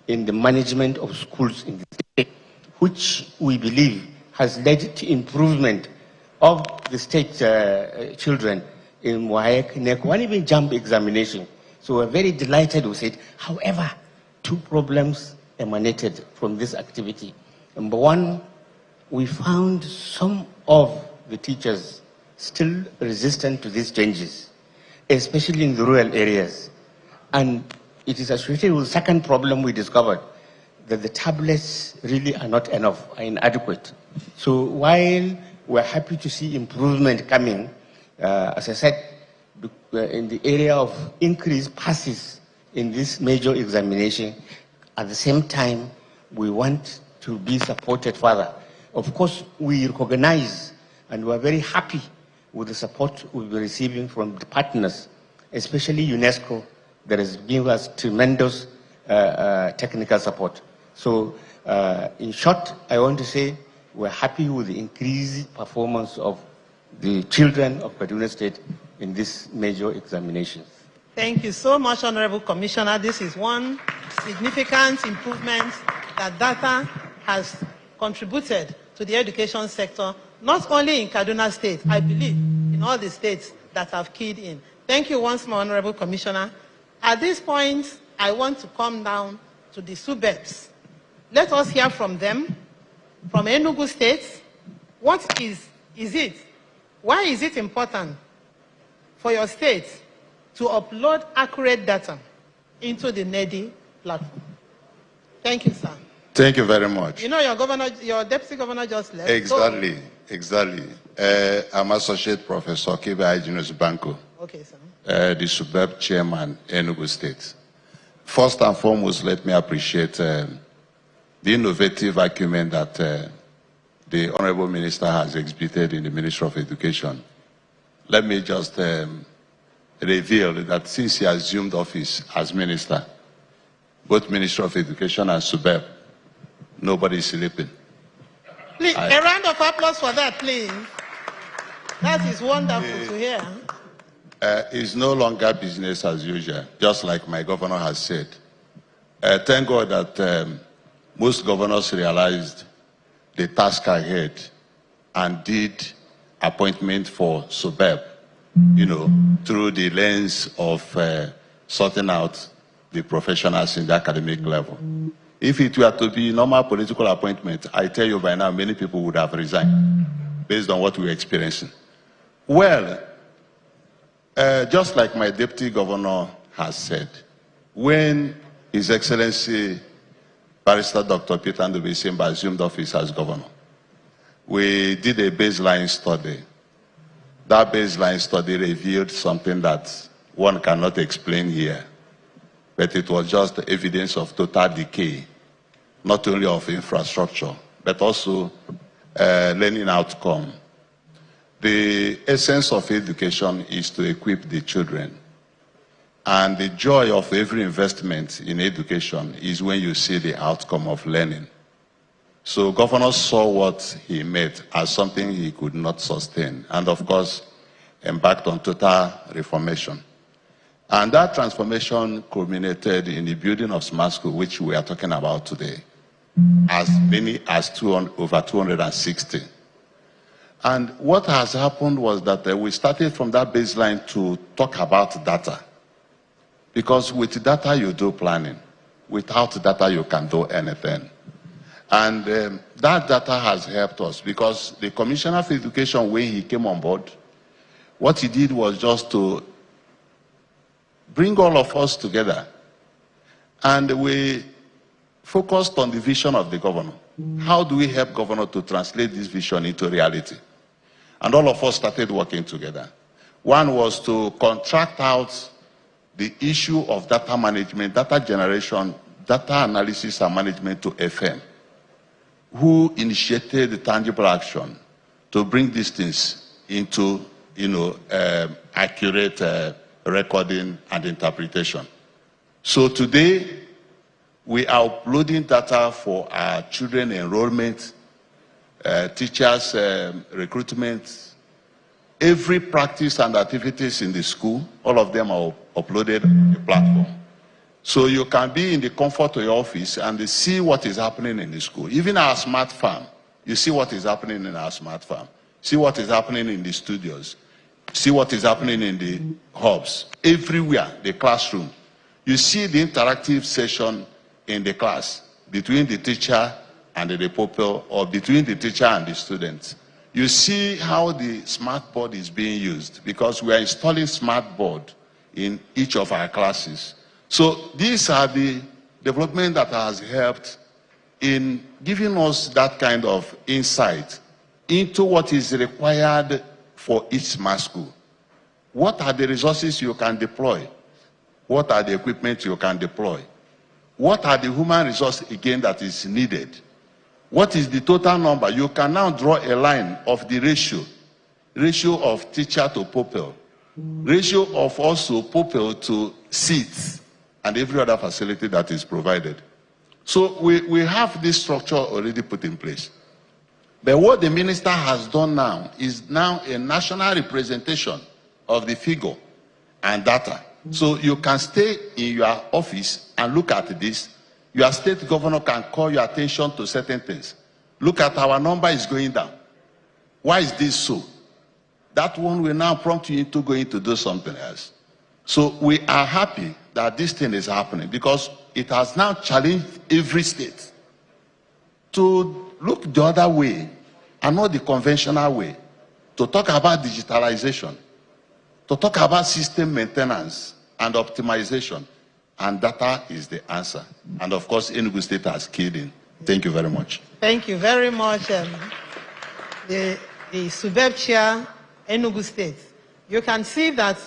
in the management of schools in the state, which we believe has led to improvement of the state children in WAEC, NECO, and even JAMB examination. So we're very delighted with it. However, two problems emanated from this activity. Number one, we found some of the teachers still resistant to these changes, especially in the rural areas. And it is associated with the second problem we discovered, that the tablets really are not enough, are inadequate. So while we're happy to see improvement coming, as I said, in the area of increased passes in this major examination, at the same time, we want to be supported further. Of course, we recognize and we're very happy with the support we'll be receiving from the partners, especially UNESCO, that has given us tremendous technical support. So, in short, I want to say we're happy with the increased performance of the children of Kaduna State in this major examinations. Thank you so much, Honorable Commissioner. This is one significant improvement that data has contributed to the education sector, not only in Kaduna State, I believe, in all the states that have keyed in. Thank you once more, Honorable Commissioner. At this point, I want to come down to the SUBEBs. Let us hear from them, from Enugu State. What is it? Why is it important for your state to upload accurate data into the NEDI platform? Thank you, sir. Thank you very much. You know, your deputy governor just left. Exactly, exactly. I'm Associate Professor Kibe Aijinus Banko. Okay, sir. The SUBEB chairman, Enugu State. First and foremost, let me appreciate the innovative acumen that the Honorable Minister has exhibited in the Ministry of Education. Let me just reveal that since he assumed office as Minister, both Ministry of Education and SUBEB, nobody is sleeping. Please, a round of applause for that, please. That is wonderful to hear. It's no longer business as usual, just like my governor has said. Thank God that most governors realized the task ahead and did appointment for SUBEB, you know, through the lens of sorting out the professionals in the academic level. If it were to be normal political appointment, I tell you by now, many people would have resigned based on what we're experiencing. Well, just like my deputy governor has said, when His Excellency Barrister Dr. Peter Ndubuisemba assumed office as governor, we did a baseline study. That baseline study revealed something that one cannot explain here, but it was just evidence of total decay, not only of infrastructure, but also learning outcome. The essence of education is to equip the children. And the joy of every investment in education is when you see the outcome of learning. So Governor saw what he made as something he could not sustain, and of course, embarked on total reformation. And that transformation culminated in the building of smart school, which we are talking about today, as many as over 260. And what has happened was that we started from that baseline to talk about data. Because with data, you do planning. Without data, you can do anything. And that data has helped us because the Commissioner for Education, when he came on board, what he did was just to bring all of us together. And we focused on the vision of the governor. How do we help governor to translate this vision into reality? And all of us started working together. One was to contract out the issue of data management, data generation, data analysis and management to FM, who initiated the tangible action to bring these things into, accurate recording and interpretation. So today, we are uploading data for our children enrollment, teachers recruitment, every practice and activities in the school, all of them are uploaded on the platform. So you can be in the comfort of your office and see what is happening in the school. Even our smart farm, you see what is happening in our smart farm. See what is happening in the studios. See what is happening in the hubs. Everywhere, the classroom. You see the interactive session in the class between the teacher and the pupil, or between the teacher and the students. You see how the smart board is being used because we are installing smart board in each of our classes. So these are the development that has helped in giving us that kind of insight into what is required for each smart school. What are the resources you can deploy? What are the equipment you can deploy? What are the human resources, again, that is needed? What is the total number? You can now draw a line of the ratio of teacher to pupil, ratio of also pupil to seats, and every other facility that is provided. So we have this structure already put in place. But what the minister has done now is now a national representation of the figure and data. So you can stay in your office and look at this. Your state governor can call your attention to certain things. Look at our number is going down. Why is this so? That one will now prompt you into going to do something else. So we are happy that this thing is happening because it has now challenged every state to look the other way and not the conventional way, to talk about digitalization, to talk about system maintenance and optimization, and data is the answer. And of course, Enugu State has keyed in. Thank you very much. Thank you very much, the superb chair, Enugu State. You can see that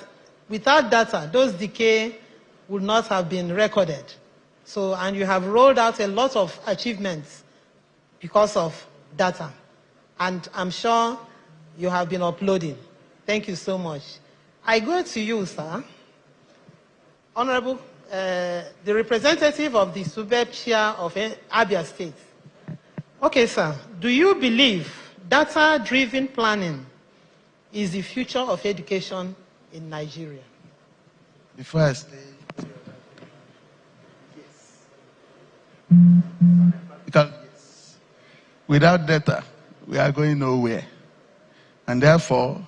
without data, those decay would not have been recorded. So, and you have rolled out a lot of achievements because of data. And I'm sure you have been uploading. Thank you so much. I go to you, sir. Honorable, the representative of the superb chair of Abia State. Okay, sir. Do you believe data-driven planning is the future of education in Nigeria? Before I stay, because without data, we are going nowhere. And therefore,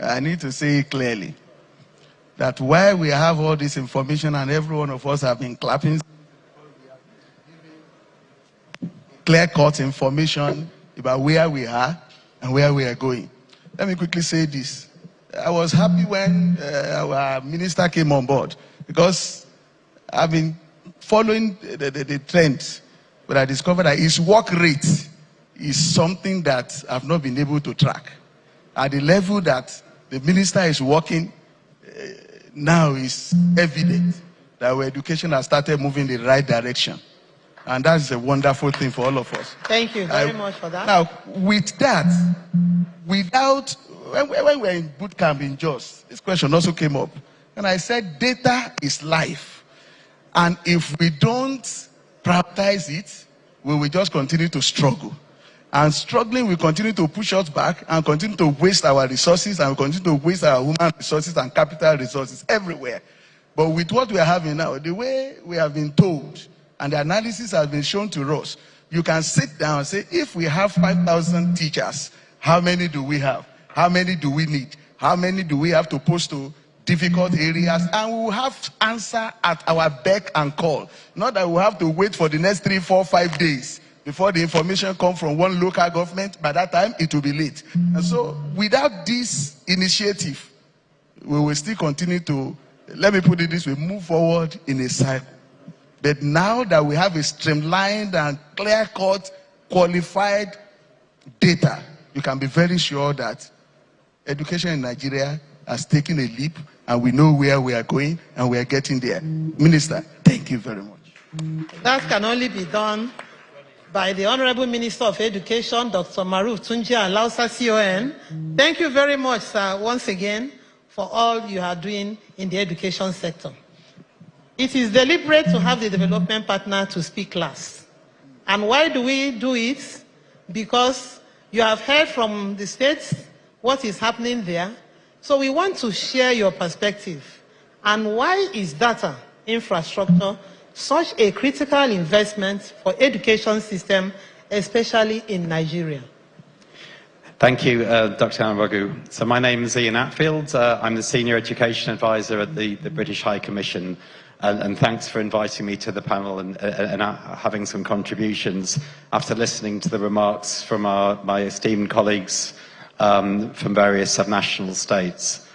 I need to say clearly that while we have all this information and every one of us have been clapping, clear-cut information about where we are and where we are going. Let me quickly say this. I was happy when our minister came on board because I've been following the trends, but I discovered that his work rate is something that I've not been able to track. At the level that the minister is working, now is evident that our education has started moving in the right direction. And that's a wonderful thing for all of us. Thank you very much for that. Now, with that, without, when we were in boot camp in Jos, this question also came up. And I said, data is life. And if we don't prioritize it, we will just continue to struggle. And struggling will continue to push us back and continue to waste our resources and continue to waste our human resources and capital resources everywhere. But with what we are having now, the way we have been told, and the analysis has been shown to us, you can sit down and say, if we have 5,000 teachers, how many do we have? How many do we need? How many do we have to post to difficult areas? And we will have answer at our beck and call. Not that we have to wait for the next 3, 4, 5 days before the information comes from one local government. By that time, it will be late. And so, without this initiative, we will still continue to, let me put it this way, move forward in a cycle. But now that we have a streamlined and clear-cut, qualified data, you can be very sure that education in Nigeria has taken a leap, and we know where we are going, and we are getting there. Minister, thank you very much. That can only be done by the Honorable Minister of Education, Dr. Maruf Tunji Alausa, CON. Thank you very much, sir, once again, for all you are doing in the education sector. It is deliberate to have the development partner to speak last. And why do we do it? Because you have heard from the states what is happening there. So we want to share your perspective. And why is data infrastructure such a critical investment for education system, especially in Nigeria? Thank you, Dr. Anwagu. So my name is Ian Atfield. I'm the Senior Education Advisor at the British High Commission. And thanks for inviting me to the panel and having some contributions after listening to the remarks from my esteemed colleagues from various subnational states.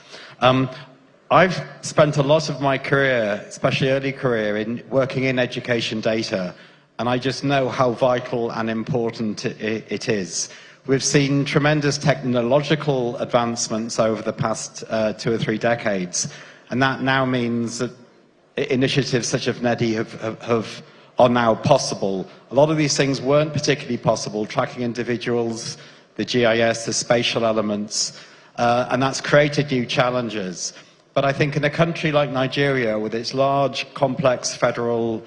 I've spent a lot of my career, especially early career, in working in education data and I just know how vital and important it is. We've seen tremendous technological advancements over the past 2 or 3 decades, and that now means that initiatives such as NEDI are now possible. A lot of these things weren't particularly possible, tracking individuals, the GIS, the spatial elements, and that's created new challenges. But I think in a country like Nigeria, with its large, complex federal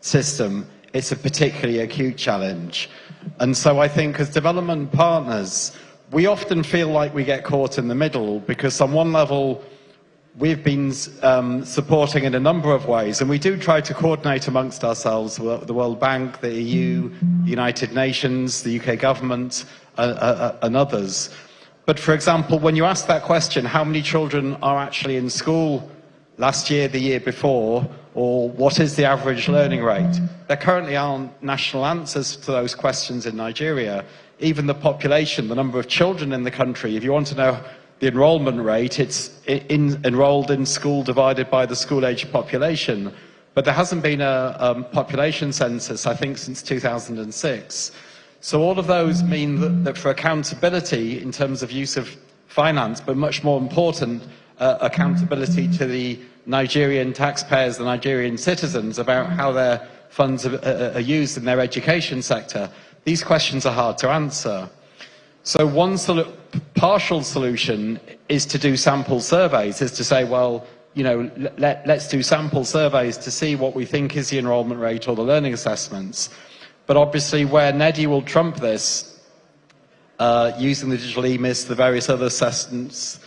system, it's a particularly acute challenge. And so I think as development partners, we often feel like we get caught in the middle, because on one level, we've been supporting in a number of ways, and we do try to coordinate amongst ourselves, the World Bank, the EU, the United Nations, the UK government, and others. But for example, when you ask that question, how many children are actually in school last year, the year before, or what is the average learning rate? There currently aren't national answers to those questions in Nigeria. Even the population, the number of children in the country, if you want to know the enrollment rate, it's enrolled in school divided by the school-age population. But there hasn't been a population census, I think, since 2006. So all of those mean that for accountability in terms of use of finance, but much more important, accountability to the Nigerian taxpayers, the Nigerian citizens, about how their funds are used in their education sector, these questions are hard to answer. So one partial solution is to do sample surveys, is to say, well, you know, let's do sample surveys to see what we think is the enrollment rate or the learning assessments. But obviously where NEDI will trump this, using the digital EMIS, the various other assessments,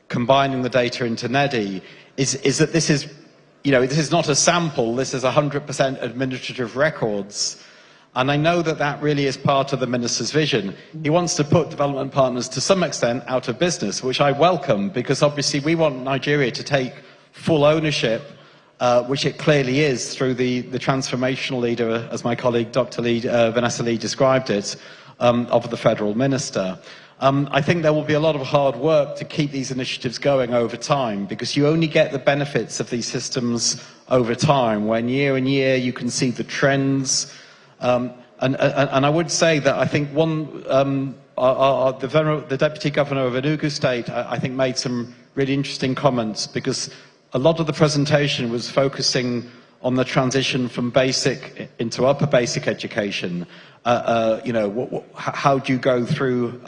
combining the data into NEDI, is that this is, you know, this is not a sample, this is 100% administrative records. And I know that that really is part of the Minister's vision. He wants to put development partners to some extent out of business, which I welcome, because obviously we want Nigeria to take full ownership, which it clearly is through the transformational leader, as my colleague Dr. Vanessa Lee described it, of the federal minister. I think there will be a lot of hard work to keep these initiatives going over time, because you only get the benefits of these systems over time, when year on year you can see the trends. And I would say that I think the Deputy Governor of Enugu State, I think, made some really interesting comments, because a lot of the presentation was focusing on the transition from basic into upper basic education. You know, how do you go through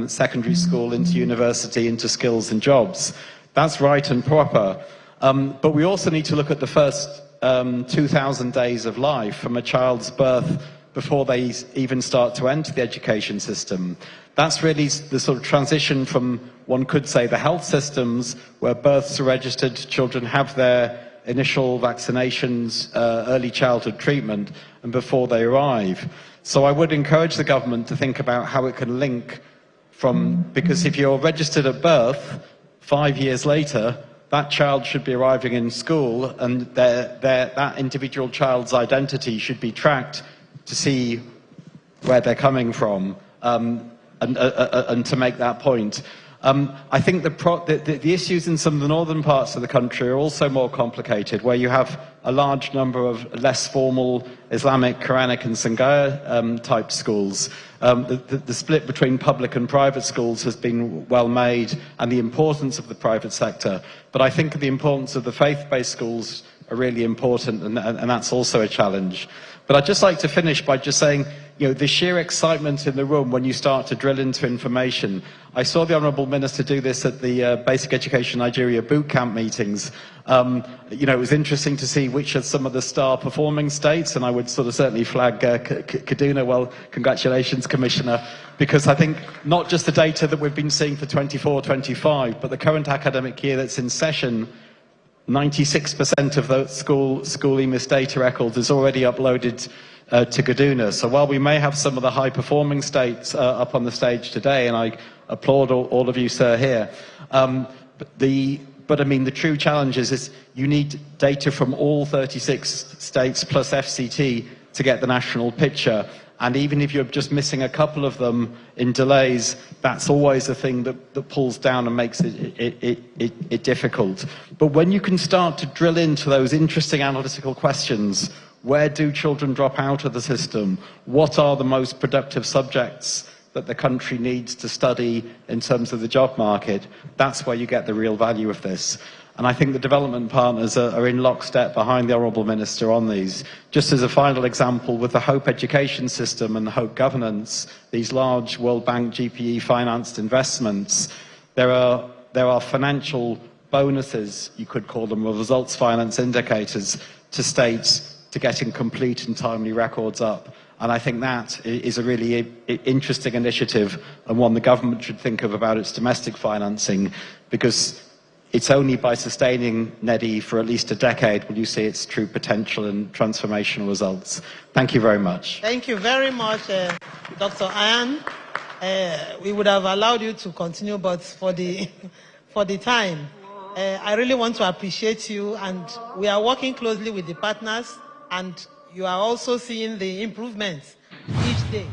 secondary school into university, into skills and jobs? That's right and proper. But we also need to look at the first 2,000 days of life from a child's birth before they even start to enter the education system. That's really the sort of transition from, one could say, the health systems, where births are registered, children have their initial vaccinations, early childhood treatment, and before they arrive. So I would encourage the government to think about how it can link from, because if you're registered at birth, 5 years later, that child should be arriving in school, and that individual child's identity should be tracked to see where they're coming from, and to make that point. I think the issues in some of the northern parts of the country are also more complicated, where you have a large number of less formal Islamic, Quranic and Sangha type schools. The split between public and private schools has been well made, and the importance of the private sector. But I think the importance of the faith-based schools are really important, and that's also a challenge. But I'd just like to finish by just saying, you know, the sheer excitement in the room when you start to drill into information. I saw the Honourable Minister do this at the Basic Education Nigeria boot camp meetings. You know, it was interesting to see which are some of the star performing states, and I would sort of certainly flag Kaduna. Well, congratulations, Commissioner, because I think not just the data that we've been seeing for 24-25, but the current academic year that's in session, 96% of the school EMIS data records is already uploaded to Kaduna. So while we may have some of the high-performing states up on the stage today, and I applaud all of you, sir, here, but I mean, the true challenge is you need data from all 36 states plus FCT to get the national picture. And even if you're just missing a couple of them in delays, that's always a thing that pulls down and makes it difficult. But when you can start to drill into those interesting analytical questions, Where do children drop out of the system? What are the most productive subjects that the country needs to study in terms of the job market? That's where you get the real value of this. And I think the development partners are in lockstep behind the Honourable Minister on these. Just as a final example, with the Hope education system and the Hope governance, these large World Bank GPE financed investments, there are financial bonuses, you could call them, or results finance indicators to states to getting complete and timely records up. And I think that is a really interesting initiative, and one the government should think of about its domestic financing, because it's only by sustaining NEDI for at least a decade will you see its true potential and transformational results. Thank you very much. Thank you very much, Dr. Ayan. We would have allowed you to continue, but for the time, I really want to appreciate you, and we are working closely with the partners, and you are also seeing the improvements each day.